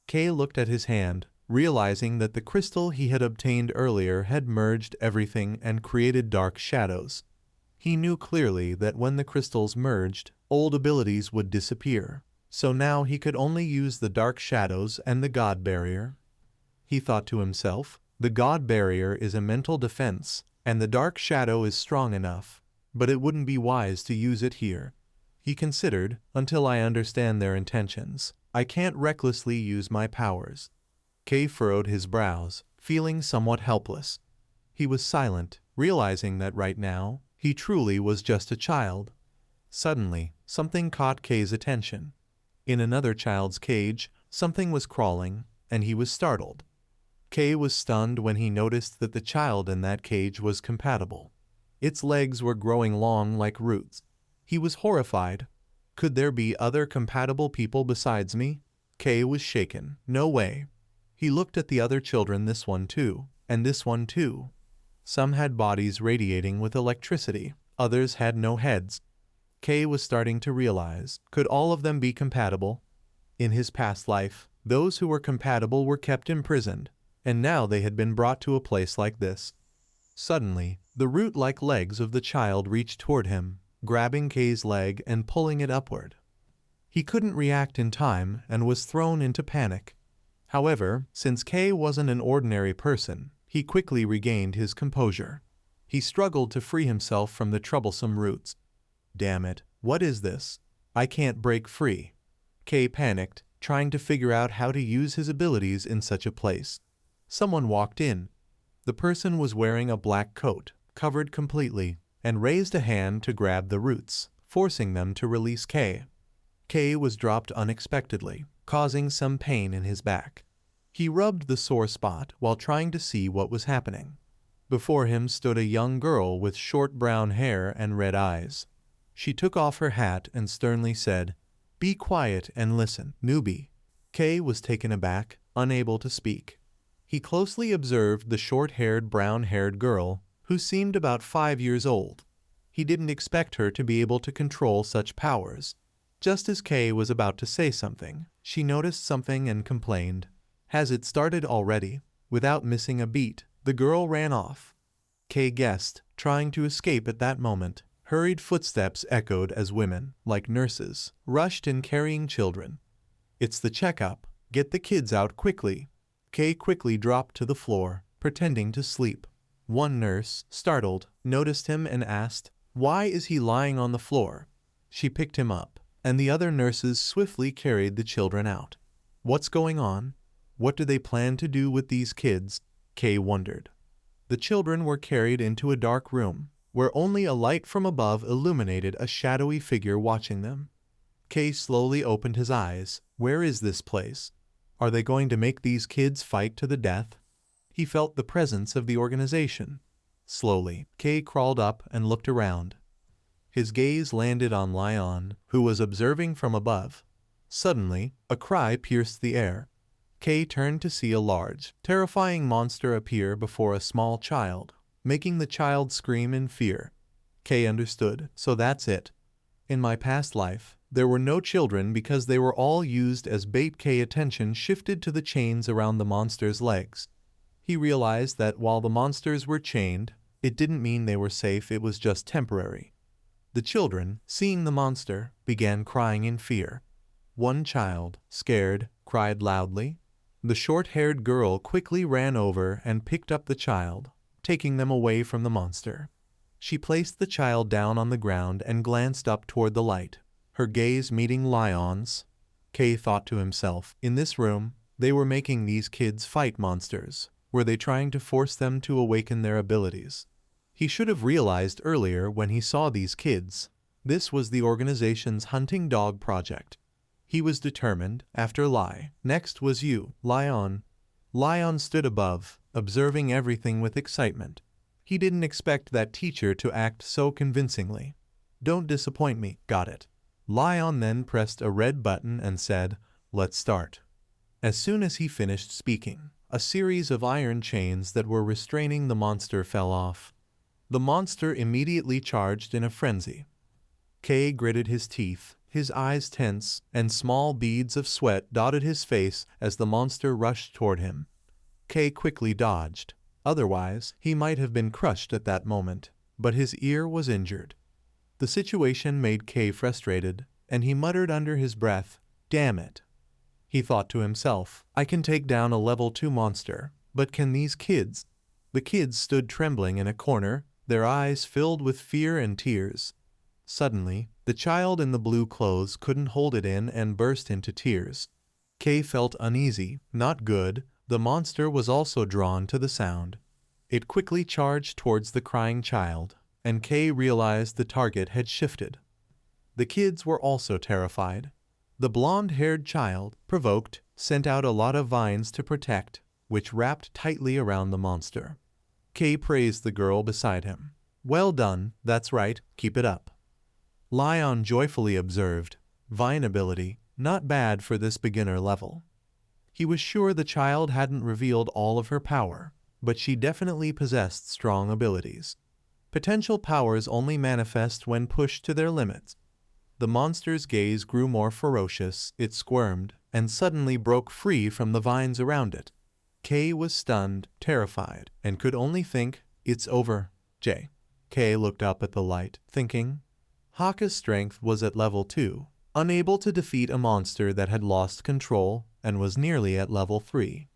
Kay looked at his hand, realizing that the crystal he had obtained earlier had merged everything and created dark shadows. He knew clearly that when the crystals merged, old abilities would disappear. So now he could only use the dark shadows and the God barrier. He thought to himself, the God barrier is a mental defense, and the dark shadow is strong enough, but it wouldn't be wise to use it here. He considered, until I understand their intentions, I can't recklessly use my powers. Kay furrowed his brows, feeling somewhat helpless. He was silent, realizing that right now, he truly was just a child. Suddenly, something caught Kay's attention. In another child's cage, Something was crawling, and he was startled. Kay was stunned when he noticed that the child in that cage was compatible. Its legs were growing long like roots. He was horrified. Could there be other compatible people besides me? Kay was shaken. No way. He looked at the other children, this one too, and this one too. Some had bodies radiating with electricity, others had no heads. Kay was starting to realize, could all of them be compatible? In his past life, those who were compatible were kept imprisoned, and now they had been brought to a place like this. Suddenly, the root-like legs of the child reached toward him, grabbing Kay's leg and pulling it upward. He couldn't react in time and was thrown into panic. However, since Kay wasn't an ordinary person, he quickly regained his composure. He struggled to free himself from the troublesome roots. Damn it, what is this? I can't break free. Kay panicked, trying to figure out how to use his abilities in such a place. Someone walked in. The person was wearing a black coat, covered completely, and raised a hand to grab the roots, forcing them to release Kay. Kay was dropped unexpectedly, causing some pain in his back. He rubbed the sore spot while trying to see what was happening. Before him stood a young girl with short brown hair and red eyes. She took off her hat and sternly said, "Be quiet and listen, newbie." Kay was taken aback, unable to speak. He closely observed the short-haired, brown-haired girl, who seemed about 5 years old. He didn't expect her to be able to control such powers. Just as Kay was about to say something, she noticed something and complained. "Has it started already?" Without missing a beat, the girl ran off. Kay guessed, trying to escape at that moment. Hurried footsteps echoed as women, like nurses, rushed in carrying children. "It's the checkup. Get the kids out quickly." Kay quickly dropped to the floor, pretending to sleep. One nurse, startled, noticed him and asked, "Why is he lying on the floor?" She picked him up, and the other nurses swiftly carried the children out. What's going on? What do they plan to do with these kids? Kay wondered. The children were carried into a dark room, where only a light from above illuminated a shadowy figure watching them. Kay slowly opened his eyes. Where is this place? Are they going to make these kids fight to the death? He felt the presence of the organization. Slowly, Kay crawled up and looked around. His gaze landed on Lion, who was observing from above. Suddenly, a cry pierced the air. Kay turned to see a large, terrifying monster appear before a small child, making the child scream in fear. Kay understood, so that's it. In my past life, there were no children because they were all used as bait. Kay's attention shifted to the chains around the monster's legs. He realized that while the monsters were chained, it didn't mean they were safe, it was just temporary. The children, seeing the monster, began crying in fear. One child, scared, cried loudly. The short-haired girl quickly ran over and picked up the child, taking them away from the monster. She placed the child down on the ground and glanced up toward the light, her gaze meeting Lion's. Kay thought to himself, in this room, they were making these kids fight monsters. Were they trying to force them to awaken their abilities? He should have realized earlier when he saw these kids. This was the organization's hunting dog project. He was determined, after Lai. Next was you, Lion. Lion stood above, observing everything with excitement. He didn't expect that teacher to act so convincingly. Don't disappoint me, got it. Lion then pressed a red button and said, let's start. As soon as he finished speaking, a series of iron chains that were restraining the monster fell off. The monster immediately charged in a frenzy. Kay gritted his teeth, his eyes tense, and small beads of sweat dotted his face as the monster rushed toward him. Kay quickly dodged. Otherwise, he might have been crushed at that moment, but his ear was injured. The situation made Kay frustrated, and he muttered under his breath, damn it. He thought to himself, I can take down a level 2 monster, but can these kids? The kids stood trembling in a corner, their eyes filled with fear and tears. Suddenly, the child in the blue clothes couldn't hold it in and burst into tears. Kay felt uneasy, not good. The monster was also drawn to the sound. It quickly charged towards the crying child, and Kay realized the target had shifted. The kids were also terrified. The blonde-haired child, provoked, sent out a lot of vines to protect, which wrapped tightly around the monster. Kay praised the girl beside him. "Well done, that's right, keep it up." Lion joyfully observed, "Vine ability, not bad for this beginner level." He was sure the child hadn't revealed all of her power, but she definitely possessed strong abilities. Potential powers only manifest when pushed to their limits. The monster's gaze grew more ferocious, it squirmed, and suddenly broke free from the vines around it. Kay was stunned, terrified, and could only think, "It's over, Jay." Kay looked up at the light, thinking. Haka's strength was at level 2, unable to defeat a monster that had lost control and was nearly at level 3.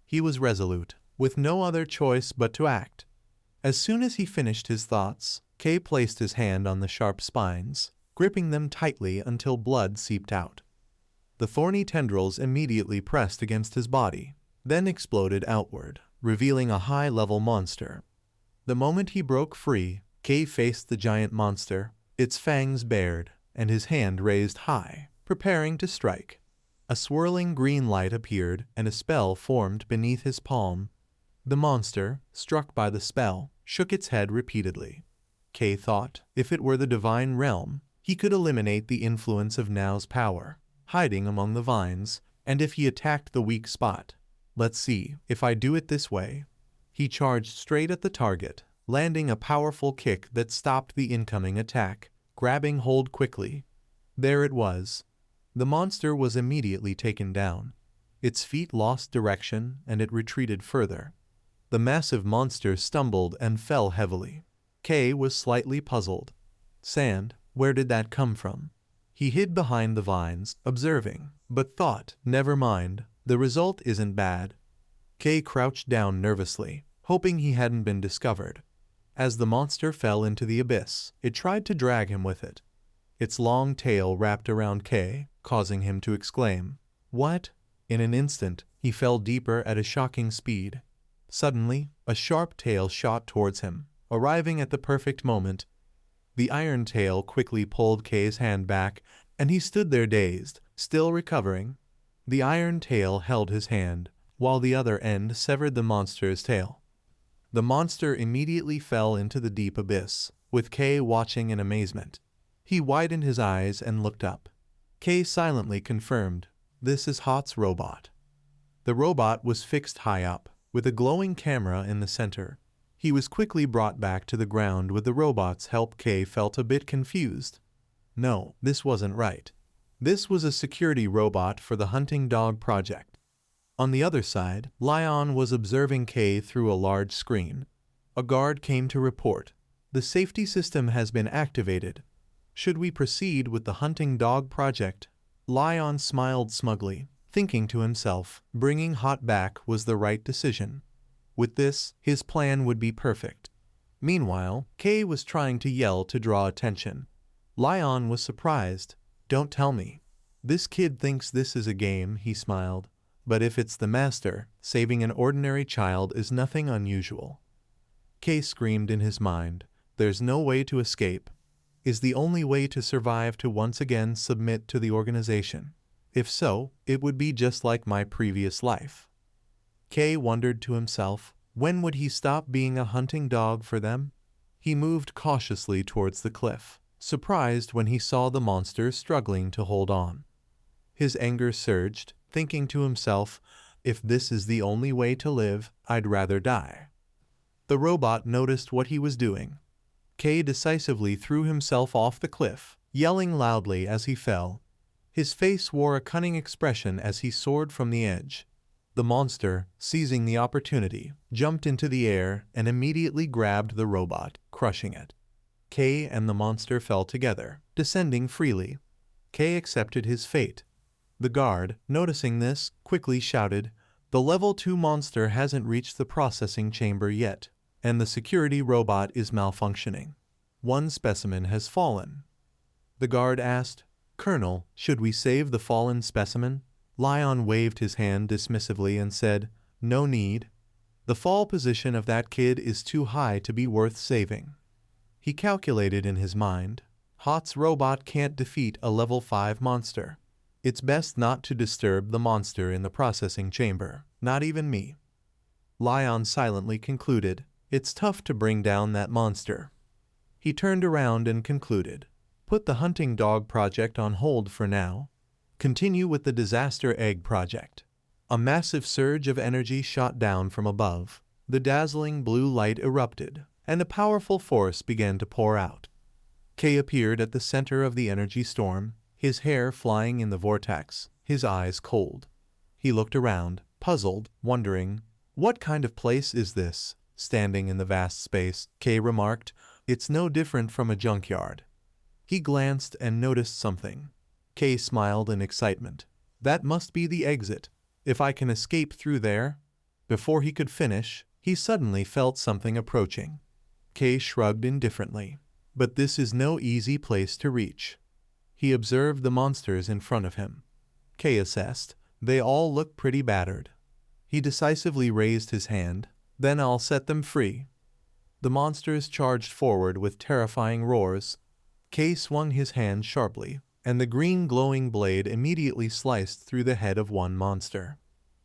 He was resolute, with no other choice but to act. As soon as he finished his thoughts, Kay placed his hand on the sharp spines, gripping them tightly until blood seeped out. The thorny tendrils immediately pressed against his body, then exploded outward, revealing a high-level monster. The moment he broke free, Kay faced the giant monster, its fangs bared, and his hand raised high, preparing to strike. A swirling green light appeared, and a spell formed beneath his palm. The monster, struck by the spell, shook its head repeatedly. Kay thought, if it were the divine realm, he could eliminate the influence of Now's power, hiding among the vines, and if he attacked the weak spot. "Let's see if I do it this way." He charged straight at the target, landing a powerful kick that stopped the incoming attack, grabbing hold quickly. There it was. The monster was immediately taken down. Its feet lost direction and it retreated further. The massive monster stumbled and fell heavily. Kay was slightly puzzled. Sand, where did that come from? He hid behind the vines, observing, but thought, never mind, the result isn't bad. Kay crouched down nervously, hoping he hadn't been discovered. As the monster fell into the abyss, it tried to drag him with it. Its long tail wrapped around Kay, causing him to exclaim, "What?" In an instant, he fell deeper at a shocking speed. Suddenly, a sharp tail shot towards him, arriving at the perfect moment. The iron tail quickly pulled Kay's hand back, and he stood there dazed, still recovering. The iron tail held his hand, while the other end severed the monster's tail. The monster immediately fell into the deep abyss, with Kay watching in amazement. He widened his eyes and looked up. Kay silently confirmed, "This is Hot's robot." The robot was fixed high up, with a glowing camera in the center. He was quickly brought back to the ground with the robot's help. Kay felt a bit confused. No, this wasn't right. This was a security robot for the hunting dog project. On the other side, Lion was observing Kay through a large screen. A guard came to report. "The safety system has been activated. Should we proceed with the hunting dog project?" Lion smiled smugly, thinking to himself, bringing Hot back was the right decision. With this, his plan would be perfect. Meanwhile, Kay was trying to yell to draw attention. Lion was surprised. "Don't tell me. This kid thinks this is a game," he smiled. "But if it's the master, saving an ordinary child is nothing unusual." Kay screamed in his mind, "There's no way to escape. Is the only way to survive to once again submit to the organization? If so, it would be just like my previous life." Kay wondered to himself, when would he stop being a hunting dog for them? He moved cautiously towards the cliff, surprised when he saw the monster struggling to hold on. His anger surged, thinking to himself, "If this is the only way to live, I'd rather die." The robot noticed what he was doing. Kay decisively threw himself off the cliff, yelling loudly as he fell. His face wore a cunning expression as he soared from the edge. The monster, seizing the opportunity, jumped into the air and immediately grabbed the robot, crushing it. Kay and the monster fell together, descending freely. Kay accepted his fate. The guard, noticing this, quickly shouted, "The level 2 monster hasn't reached the processing chamber yet, and the security robot is malfunctioning. One specimen has fallen." The guard asked, "Colonel, should we save the fallen specimen?" Lion waved his hand dismissively and said, "No need. The fall position of that kid is too high to be worth saving." He calculated in his mind, Hot's robot can't defeat a level 5 monster. It's best not to disturb the monster in the processing chamber, not even me. Lion silently concluded, it's tough to bring down that monster. He turned around and concluded, put the hunting dog project on hold for now. Continue with the disaster egg project. A massive surge of energy shot down from above. The dazzling blue light erupted, and a powerful force began to pour out. K appeared at the center of the energy storm, his hair flying in the vortex, his eyes cold. He looked around, puzzled, wondering, what kind of place is this? Standing in the vast space, K remarked, it's no different from a junkyard. He glanced and noticed something. K smiled in excitement. That must be the exit. If I can escape through there. Before he could finish, he suddenly felt something approaching. K shrugged indifferently. But this is no easy place to reach. He observed the monsters in front of him. K assessed, they all look pretty battered. He decisively raised his hand, then I'll set them free. The monsters charged forward with terrifying roars. K swung his hand sharply, and the green glowing blade immediately sliced through the head of one monster.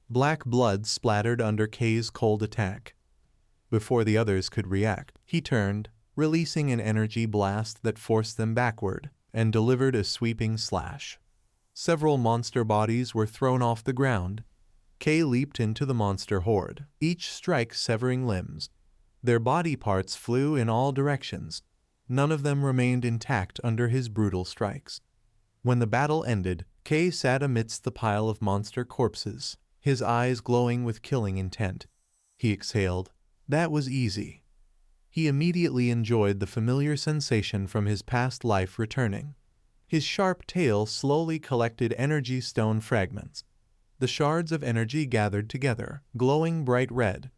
Black blood splattered under K's cold attack. Before the others could react, he turned, releasing an energy blast that forced them backward, and delivered a sweeping slash. Several monster bodies were thrown off the ground. K leaped into the monster horde, each strike severing limbs. Their body parts flew in all directions. None of them remained intact under his brutal strikes. When the battle ended, K sat amidst the pile of monster corpses, his eyes glowing with killing intent. He exhaled. That was easy. He immediately enjoyed the familiar sensation from his past life returning. His sharp tail slowly collected energy stone fragments. The shards of energy gathered together, glowing bright red.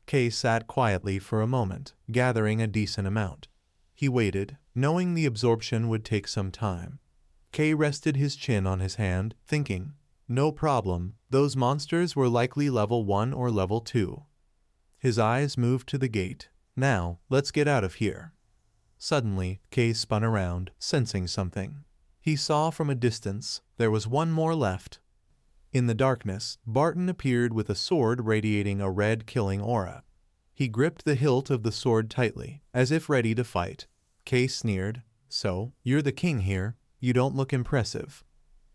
K sat quietly for a moment, gathering a decent amount. He waited, knowing the absorption would take some time. K rested his chin on his hand, thinking, no problem, those monsters were likely level 1 or level 2. His eyes moved to the gate. Now, let's get out of here. Suddenly, K spun around, sensing something. He saw from a distance, there was one more left. In the darkness, Barton appeared with a sword radiating a red killing aura. He gripped the hilt of the sword tightly, as if ready to fight. K sneered, so, you're the king here, you don't look impressive.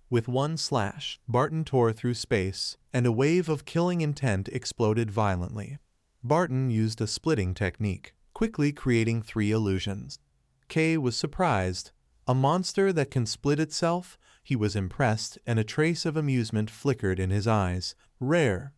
With one slash, Barton tore through space, and a wave of killing intent exploded violently. Barton used a splitting technique, quickly creating 3 illusions. K was surprised. A monster that can split itself? He was impressed, and a trace of amusement flickered in his eyes. Rare.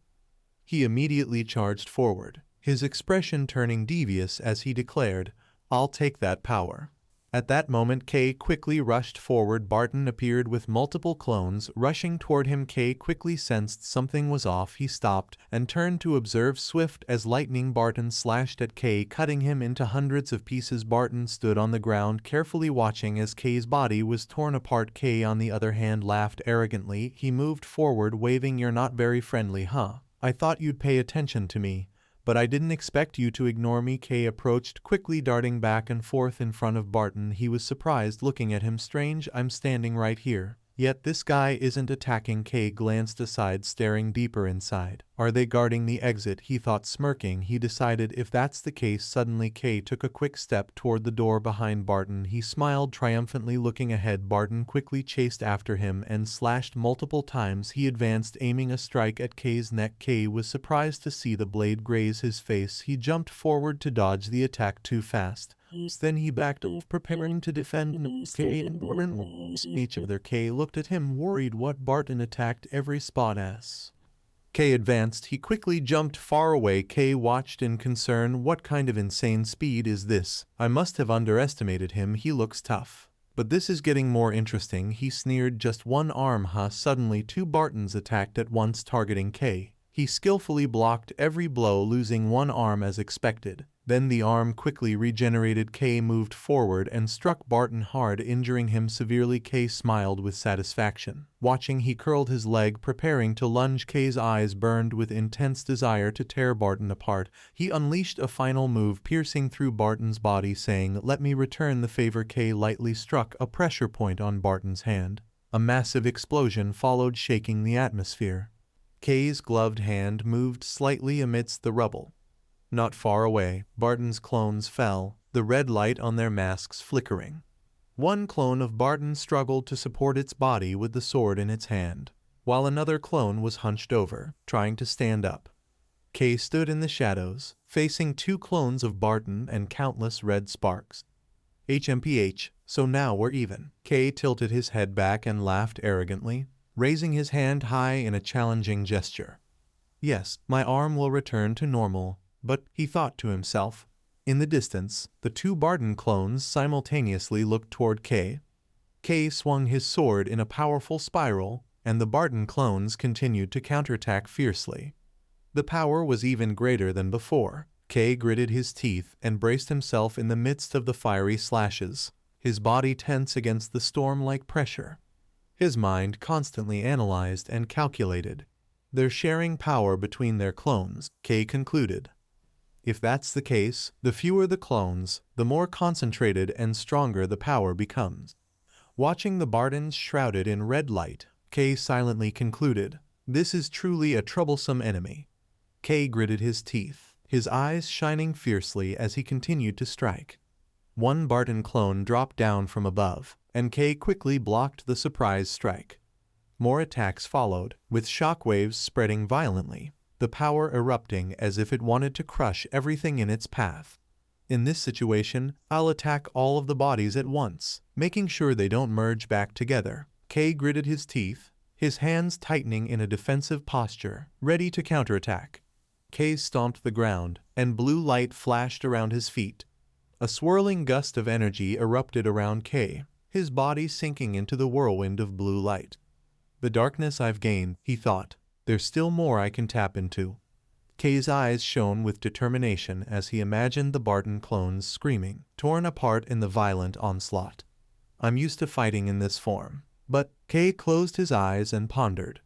He immediately charged forward, his expression turning devious as he declared, I'll take that power. At that moment K quickly rushed forward. Barton appeared with multiple clones rushing toward him. K quickly sensed something was off. He stopped and turned to observe. Swift as lightning, Barton slashed at K, cutting him into hundreds of pieces. Barton stood on the ground carefully watching as K's body was torn apart. K, on the other hand, laughed arrogantly. He moved forward, waving, you're not very friendly, huh? I thought you'd pay attention to me. But I didn't expect you to ignore me. K approached quickly, darting back and forth in front of Barton. He was surprised, looking at him. Strange, I'm standing right here. Yet this guy isn't attacking. K glanced aside, staring deeper inside. Are they guarding the exit? He thought, smirking. He decided if that's the case. Suddenly K took a quick step toward the door behind Barton. He smiled triumphantly, looking ahead. Barton quickly chased after him and slashed multiple times. He advanced, aiming a strike at K's neck. K was surprised to see the blade graze his face. He jumped forward to dodge the attack too fast. Then he backed off, preparing to defend. K and Barton each other. K looked at him, worried what Barton attacked every spot as. K advanced. He quickly jumped far away. K watched in concern. What kind of insane speed is this? I must have underestimated him. He looks tough. But this is getting more interesting. He sneered. Just one arm, huh? Suddenly 2 Bartons attacked at once, targeting K. He skillfully blocked every blow, losing one arm as expected. Then the arm quickly regenerated. K moved forward and struck Barton hard, injuring him severely. K smiled with satisfaction. Watching, he curled his leg, preparing to lunge. K's eyes burned with intense desire to tear Barton apart. He unleashed a final move, piercing through Barton's body, saying, let me return the favor. K lightly struck a pressure point on Barton's hand. A massive explosion followed, shaking the atmosphere. Kay's gloved hand moved slightly amidst the rubble. Not far away, Barton's clones fell, the red light on their masks flickering. One clone of Barton struggled to support its body with the sword in its hand, while another clone was hunched over, trying to stand up. Kay stood in the shadows, facing two clones of Barton and countless red sparks. HMPH, so now we're even. Kay tilted his head back and laughed arrogantly, raising his hand high in a challenging gesture. Yes, my arm will return to normal, but, he thought to himself. In the distance, the two Barton clones simultaneously looked toward Kay. Kay swung his sword in a powerful spiral, and the Barton clones continued to counterattack fiercely. The power was even greater than before. Kay gritted his teeth and braced himself in the midst of the fiery slashes, his body tense against the storm-like pressure. His mind constantly analyzed and calculated. They're sharing power between their clones, Kay concluded. If that's the case, the fewer the clones, the more concentrated and stronger the power becomes. Watching the Bartons shrouded in red light, Kay silently concluded, this is truly a troublesome enemy. Kay gritted his teeth, his eyes shining fiercely as he continued to strike. One Barton clone dropped down from above, and Kay quickly blocked the surprise strike. More attacks followed, with shockwaves spreading violently, the power erupting as if it wanted to crush everything in its path. In this situation, I'll attack all of the bodies at once, making sure they don't merge back together. Kay gritted his teeth, his hands tightening in a defensive posture, ready to counterattack. Kay stomped the ground, and blue light flashed around his feet. A swirling gust of energy erupted around Kay, his body sinking into the whirlwind of blue light. The darkness I've gained, he thought. There's still more I can tap into. Kay's eyes shone with determination as he imagined the Barton clones screaming, torn apart in the violent onslaught. I'm used to fighting in this form. But Kay closed his eyes and pondered.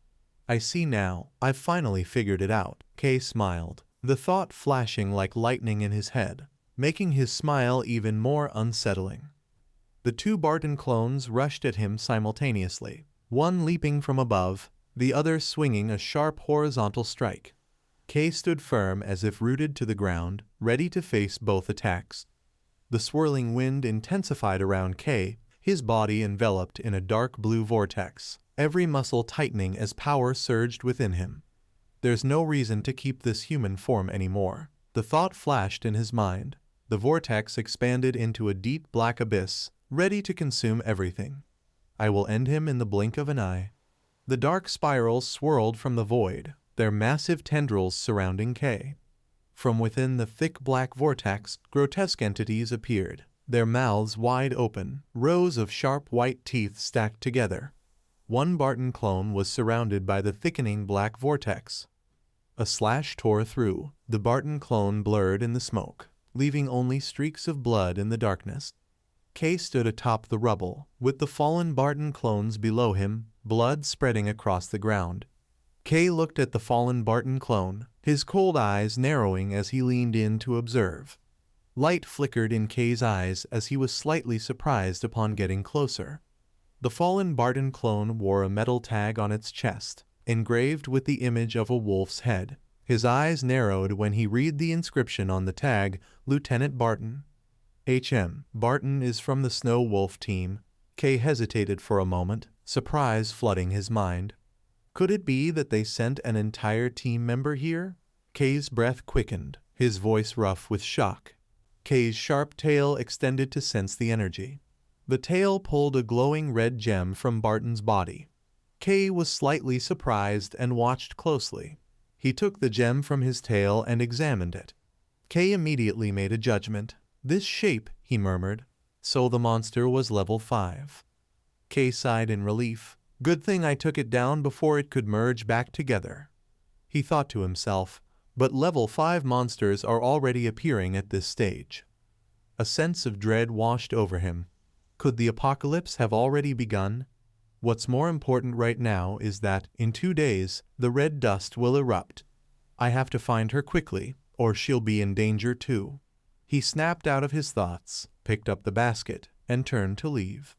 I see now, I've finally figured it out. Kay smiled, the thought flashing like lightning in his head, making his smile even more unsettling. The two Barton clones rushed at him simultaneously, one leaping from above, the other swinging a sharp horizontal strike. Kay stood firm as if rooted to the ground, ready to face both attacks. The swirling wind intensified around Kay, his body enveloped in a dark blue vortex, every muscle tightening as power surged within him. There's no reason to keep this human form anymore. The thought flashed in his mind. The vortex expanded into a deep black abyss, ready to consume everything. I will end him in the blink of an eye. The dark spirals swirled from the void, their massive tendrils surrounding Kay. From within the thick black vortex, grotesque entities appeared, their mouths wide open, rows of sharp white teeth stacked together. One Barton clone was surrounded by the thickening black vortex. A slash tore through, the Barton clone blurred in the smoke, leaving only streaks of blood in the darkness. Kay stood atop the rubble, with the fallen Barton clones below him, blood spreading across the ground. Kay looked at the fallen Barton clone, his cold eyes narrowing as he leaned in to observe. Light flickered in Kay's eyes as he was slightly surprised upon getting closer. The fallen Barton clone wore a metal tag on its chest, engraved with the image of a wolf's head. His eyes narrowed when he read the inscription on the tag, Lieutenant Barton. Barton is from the Snow Wolf team. Kay hesitated for a moment, surprise flooding his mind. Could it be that they sent an entire team member here? Kay's breath quickened, his voice rough with shock. Kay's sharp tail extended to sense the energy. The tail pulled a glowing red gem from Barton's body. Kay was slightly surprised and watched closely. He took the gem from his tail and examined it. Kay immediately made a judgment. This shape, he murmured. So the monster was level 5. Kay sighed in relief. Good thing I took it down before it could merge back together. He thought to himself, but level 5 monsters are already appearing at this stage. A sense of dread washed over him. Could the apocalypse have already begun? What's more important right now is that, in 2 days, the red dust will erupt. I have to find her quickly, or she'll be in danger too. He snapped out of his thoughts, picked up the basket, and turned to leave.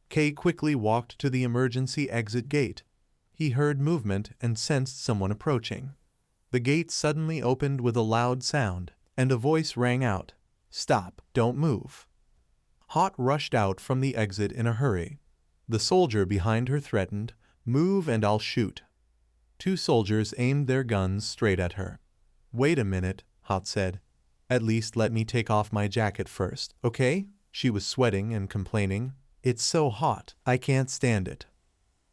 Kay quickly walked to the emergency exit gate. He heard movement and sensed someone approaching. The gate suddenly opened with a loud sound, and a voice rang out, "Stop, don't move." Hot rushed out from the exit in a hurry. The soldier behind her threatened, "Move and I'll shoot." Two soldiers aimed their guns straight at her. "Wait a minute," Hot said. "At least let me take off my jacket first, okay?" She was sweating and complaining. "It's so hot, I can't stand it."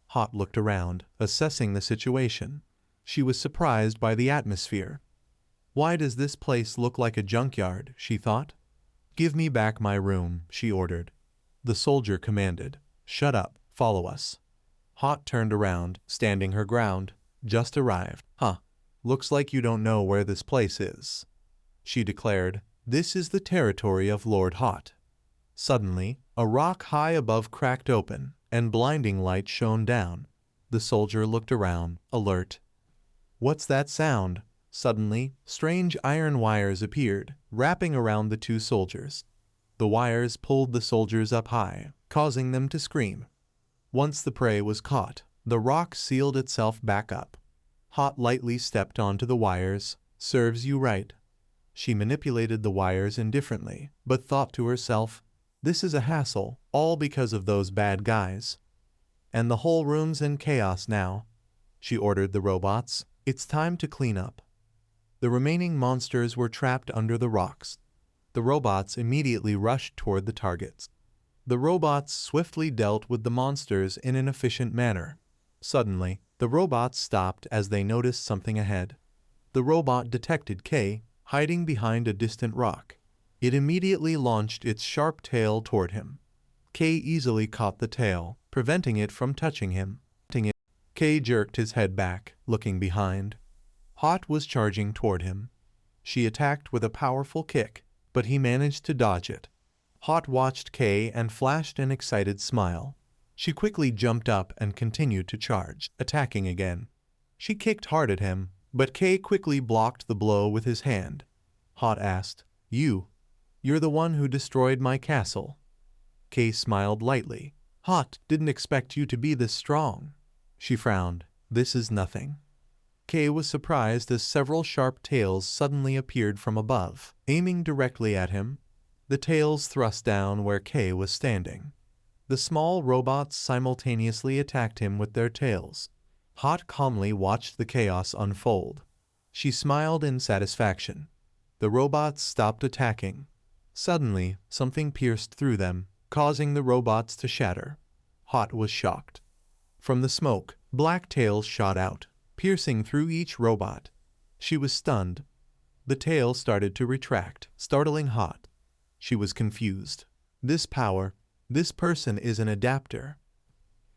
Hot looked around, assessing the situation. She was surprised by the atmosphere. "Why does this place look like a junkyard?" she thought. "Give me back my room," she ordered. The soldier commanded, "Shut up, follow us." Hot turned around, standing her ground. "Just arrived. Huh. Looks like you don't know where this place is," she declared. "This is the territory of Lord Hot." Suddenly, a rock high above cracked open, and blinding light shone down. The soldier looked around, alert. "What's that sound?" Suddenly, strange iron wires appeared, wrapping around the two soldiers. The wires pulled the soldiers up high, causing them to scream. Once the prey was caught, the rock sealed itself back up. Hot lightly stepped onto the wires. "Serves you right." She manipulated the wires indifferently, but thought to herself, "This is a hassle, all because of those bad guys. And the whole room's in chaos now." She ordered the robots, "It's time to clean up." The remaining monsters were trapped under the rocks. The robots immediately rushed toward the targets. The robots swiftly dealt with the monsters in an efficient manner. Suddenly, the robots stopped as they noticed something ahead. The robot detected Kay, hiding behind a distant rock. It immediately launched its sharp tail toward him. Kay easily caught the tail, preventing it from touching him. Kay jerked his head back, looking behind. Hot was charging toward him. She attacked with a powerful kick, but he managed to dodge it. Hot watched Kay and flashed an excited smile. She quickly jumped up and continued to charge, attacking again. She kicked hard at him, but Kay quickly blocked the blow with his hand. Hot asked, You're the one who destroyed my castle." Kay smiled lightly. "Hot didn't expect you to be this strong." She frowned. "This is nothing." Kay was surprised as several sharp tails suddenly appeared from above, aiming directly at him. The tails thrust down where Kay was standing. The small robots simultaneously attacked him with their tails. Hot calmly watched the chaos unfold. She smiled in satisfaction. The robots stopped attacking. Suddenly, something pierced through them, causing the robots to shatter. Hot was shocked. From the smoke, black tails shot out, piercing through each robot. She was stunned. The tail started to retract, startling Hot. She was confused. This person is an adapter.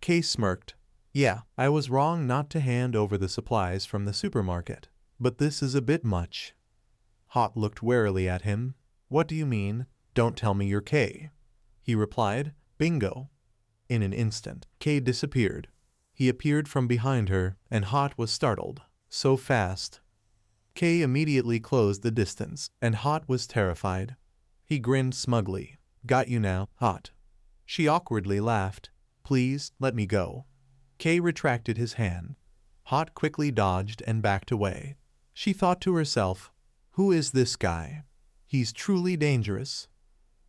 Kay smirked. "Yeah, I was wrong not to hand over the supplies from the supermarket, but this is a bit much." Hot looked warily at him. "What do you mean? Don't tell me you're Kay." He replied, "Bingo." In an instant, Kay disappeared. He appeared from behind her, and Hot was startled. So fast. Kay immediately closed the distance, and Hot was terrified. He grinned smugly. "Got you now, Hot." She awkwardly laughed. "Please, let me go." Kay retracted his hand. Hot quickly dodged and backed away. She thought to herself, "Who is this guy? He's truly dangerous."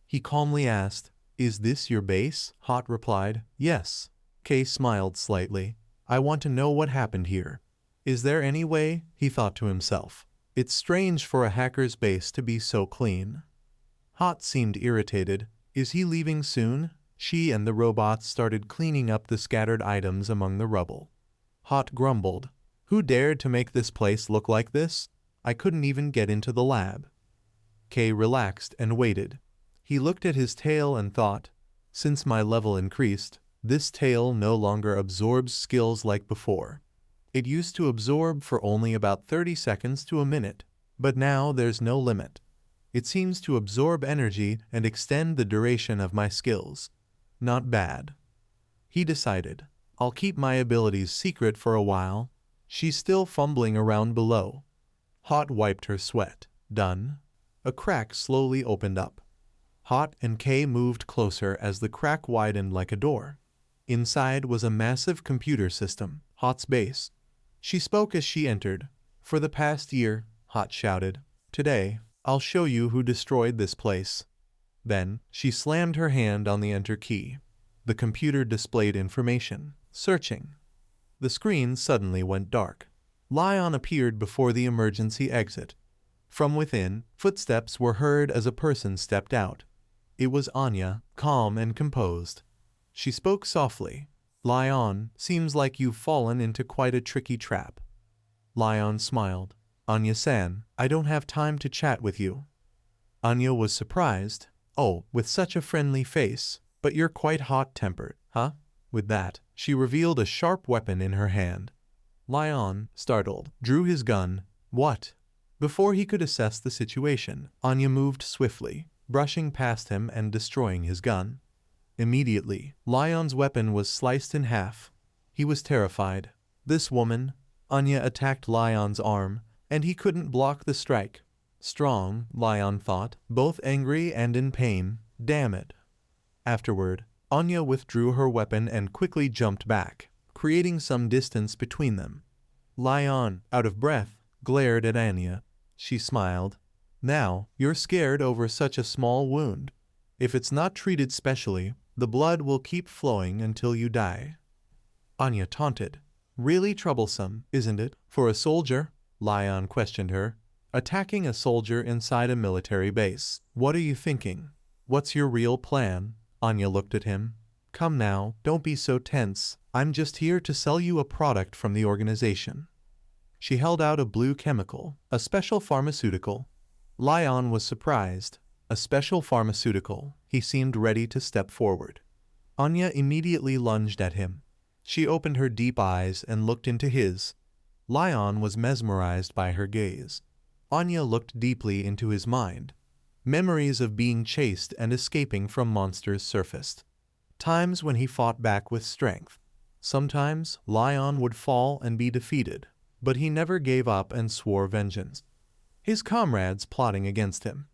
He calmly asked, "Is this your base?" Hot replied, "Yes." Kay smiled slightly. "I want to know what happened here. Is there any way?" he thought to himself. "It's strange for a hacker's base to be so clean." Hot seemed irritated. Is he leaving soon? She and the robots started cleaning up the scattered items among the rubble. Hot grumbled, "Who dared to make this place look like this? I couldn't even get into the lab." Kay relaxed and waited. He looked at his tail and thought, "Since my level increased, this tail no longer absorbs skills like before. It used to absorb for only about 30 seconds to a minute, but now there's no limit. It seems to absorb energy and extend the duration of my skills. Not bad." He decided, "I'll keep my abilities secret for a while." She's still fumbling around below. Hot wiped her sweat. Done. A crack slowly opened up. Hot and Kay moved closer as the crack widened like a door. Inside was a massive computer system, Hot's base. She spoke as she entered. For the past year, Hot shouted. Today, I'll show you who destroyed this place. Then, she slammed her hand on the enter key. The computer displayed information. Searching. The screen suddenly went dark. Lion appeared before the emergency exit. From within, footsteps were heard as a person stepped out. It was Anya, calm and composed. She spoke softly. Lion, seems like you've fallen into quite a tricky trap. Lion smiled. Anya-san, I don't have time to chat with you. Anya was surprised. Oh, with such a friendly face, but you're quite hot-tempered, huh? With that, she revealed a sharp weapon in her hand. Lion, startled, drew his gun. What? Before he could assess the situation, Anya moved swiftly, brushing past him and destroying his gun. Immediately, Lion's weapon was sliced in half. He was terrified. This woman, Anya attacked Lion's arm, and he couldn't block the strike. Strong, Lion thought, both angry and in pain. Damn it. Afterward, Anya withdrew her weapon and quickly jumped back, creating some distance between them. Lion, out of breath, glared at Anya. She smiled. Now, you're scared over such a small wound. If it's not treated specially, the blood will keep flowing until you die. Anya taunted. Really troublesome, isn't it, for a soldier? Lion questioned her. Attacking a soldier inside a military base. What are you thinking? What's your real plan? Anya looked at him. Come now, don't be so tense. I'm just here to sell you a product from the organization. She held out a blue chemical, a special pharmaceutical. Lion was surprised. A special pharmaceutical. He seemed ready to step forward. Anya immediately lunged at him. She opened her deep eyes and looked into his. Lion was mesmerized by her gaze. Anya looked deeply into his mind. Memories of being chased and escaping from monsters surfaced. Times when he fought back with strength. Sometimes Lion would fall and be defeated, but he never gave up and swore vengeance. His comrades plotting against him.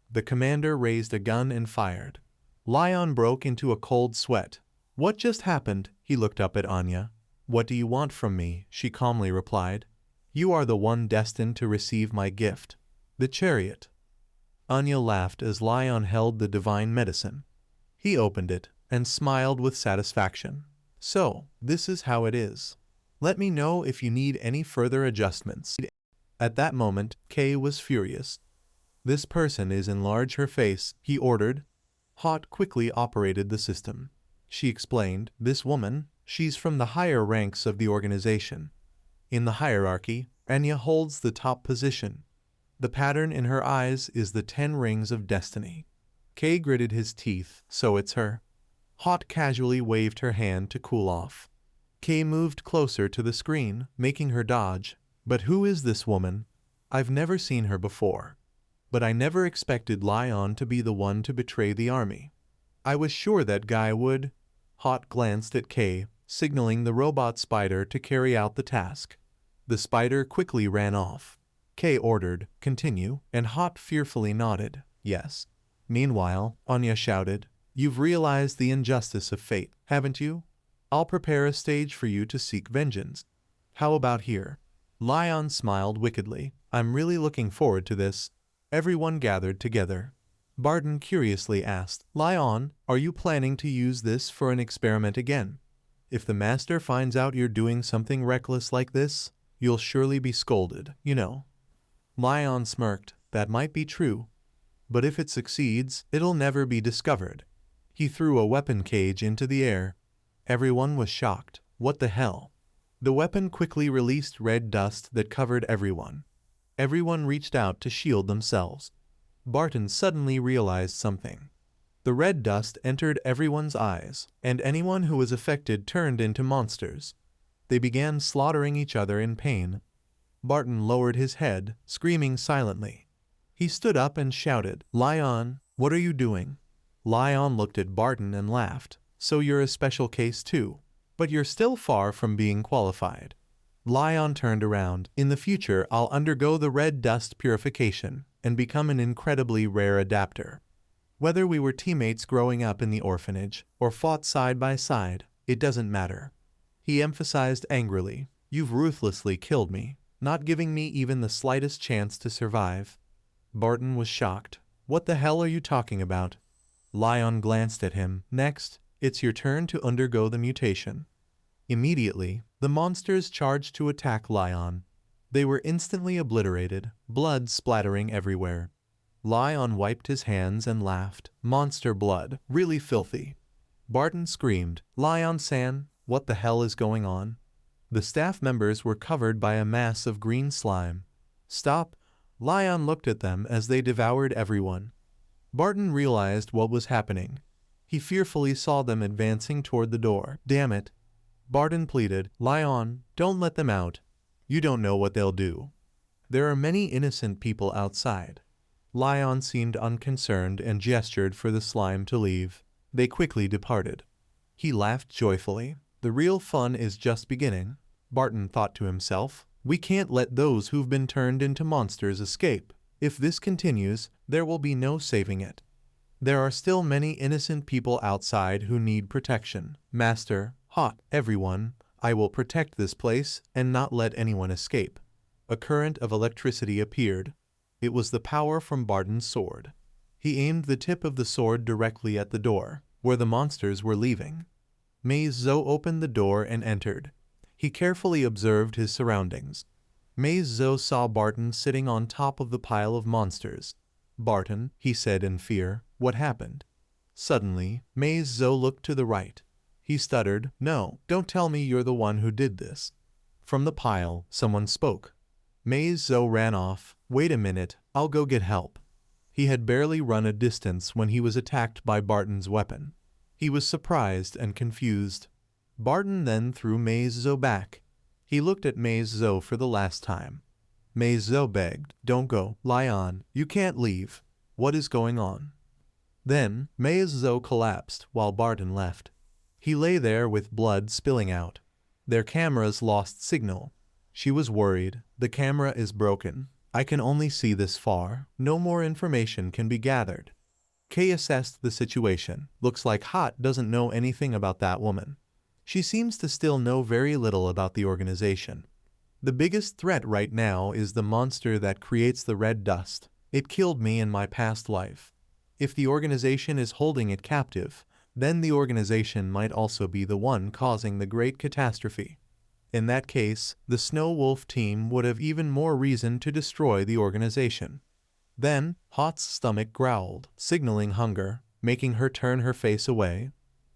The commander raised a gun and fired. Lion broke into a cold sweat. What just happened? He looked up at Anya. What do you want from me? She calmly replied. You are the one destined to receive my gift. The chariot. Anya laughed as Lion held the divine medicine. He opened it and smiled with satisfaction. So, this is how it is. Let me know if you need any further adjustments. At that moment, Kay was furious. This person is enlarge her face, he ordered. Hot quickly operated the system. She explained, this woman, she's from the higher ranks of the organization. In the hierarchy, Anya holds the top position. The pattern in her eyes is the 10 rings of destiny. Kay gritted his teeth, so it's her. Hot casually waved her hand to cool off. Kay moved closer to the screen, making her dodge. But who is this woman? I've never seen her before. But I never expected Lion to be the one to betray the army. I was sure that guy would. Hot glanced at Kay, signaling the robot spider to carry out the task. The spider quickly ran off. Kay ordered, continue, and Hot fearfully nodded, yes. Meanwhile, Anya shouted, you've realized the injustice of fate, haven't you? I'll prepare a stage for you to seek vengeance. How about here? Lion smiled wickedly. I'm really looking forward to this. Everyone gathered together. Barton curiously asked, Lion, are you planning to use this for an experiment again? If the master finds out you're doing something reckless like this, you'll surely be scolded, you know. Lion smirked. That might be true. But if it succeeds, it'll never be discovered. He threw a weapon cage into the air. Everyone was shocked. What the hell? The weapon quickly released red dust that covered everyone. Everyone reached out to shield themselves. Barton suddenly realized something. The red dust entered everyone's eyes, and anyone who was affected turned into monsters. They began slaughtering each other in pain. Barton lowered his head, screaming silently. He stood up and shouted, Lion, what are you doing? Lion looked at Barton and laughed. So you're a special case too. But you're still far from being qualified. Lion turned around. In the future, I'll undergo the red dust purification and become an incredibly rare adapter. Whether we were teammates growing up in the orphanage or fought side by side, it doesn't matter. He emphasized angrily. You've ruthlessly killed me, not giving me even the slightest chance to survive. Barton was shocked. What the hell are you talking about? Lion glanced at him. Next, it's your turn to undergo the mutation. Immediately, the monsters charged to attack Lion. They were instantly obliterated, blood splattering everywhere. Lion wiped his hands and laughed. Monster blood, really filthy. Barton screamed, Lion-san, what the hell is going on? The staff members were covered by a mass of green slime. Stop! Lion looked at them as they devoured everyone. Barton realized what was happening. He fearfully saw them advancing toward the door. Damn it! Barton pleaded, Lion, don't let them out. You don't know what they'll do. There are many innocent people outside. Lion seemed unconcerned and gestured for the slime to leave. They quickly departed. He laughed joyfully. The real fun is just beginning. Barton thought to himself, we can't let those who've been turned into monsters escape. If this continues, there will be no saving it. There are still many innocent people outside who need protection. Master, Hot, everyone, I will protect this place and not let anyone escape. A current of electricity appeared. It was the power from Barton's sword. He aimed the tip of the sword directly at the door, where the monsters were leaving. Mei-zo opened the door and entered. He carefully observed his surroundings. Mei-zo saw Barton sitting on top of the pile of monsters. Barton, he said in fear, what happened? Suddenly, Mei-zo looked to the right. He stuttered, no, don't tell me you're the one who did this. From the pile, someone spoke. Mei-zo ran off. Wait a minute, I'll go get help. He had barely run a distance when he was attacked by Barton's weapon. He was surprised and confused. Barton then threw Mei-zo back. He looked at Mei-zo for the last time. Mei-zo begged, don't go, Lion, you can't leave. What is going on? Then, Mei-zo collapsed while Barton left. He lay there with blood spilling out. Their cameras lost signal. She was worried. The camera is broken. I can only see this far. No more information can be gathered. Kay assessed the situation. Looks like Hot doesn't know anything about that woman. She seems to still know very little about the organization. The biggest threat right now is the monster that creates the red dust. It killed me in my past life. If the organization is holding it captive, then the organization might also be the one causing the great catastrophe. In that case, the Snow Wolf team would have even more reason to destroy the organization. Then, Hot's stomach growled, signaling hunger, making her turn her face away.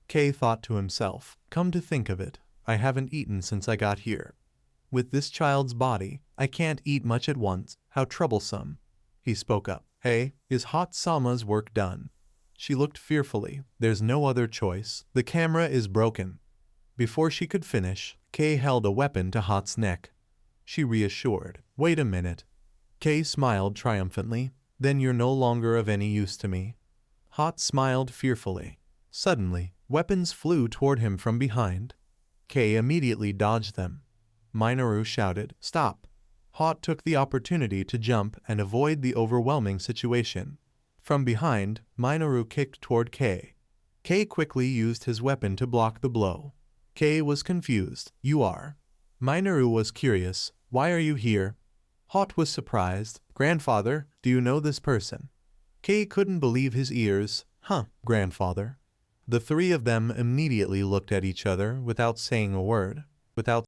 Kay thought to himself, come to think of it, I haven't eaten since I got here. With this child's body, I can't eat much at once, how troublesome. He spoke up, hey, is Hot Sama's work done? She looked fearfully. There's no other choice. The camera is broken. Before she could finish, Kay held a weapon to Hot's neck. She reassured. Wait a minute. Kay smiled triumphantly. Then you're no longer of any use to me. Hot smiled fearfully. Suddenly, weapons flew toward him from behind. Kay immediately dodged them. Minoru shouted, stop. Hot took the opportunity to jump and avoid the overwhelming situation. From behind, Minoru kicked toward Kay. Kay quickly used his weapon to block the blow. Kay was confused. You are? Minoru was curious. Why are you here? Hot was surprised. Grandfather, do you know this person? Kay couldn't believe his ears. Huh, grandfather. The three of them immediately looked at each other without saying a word. Without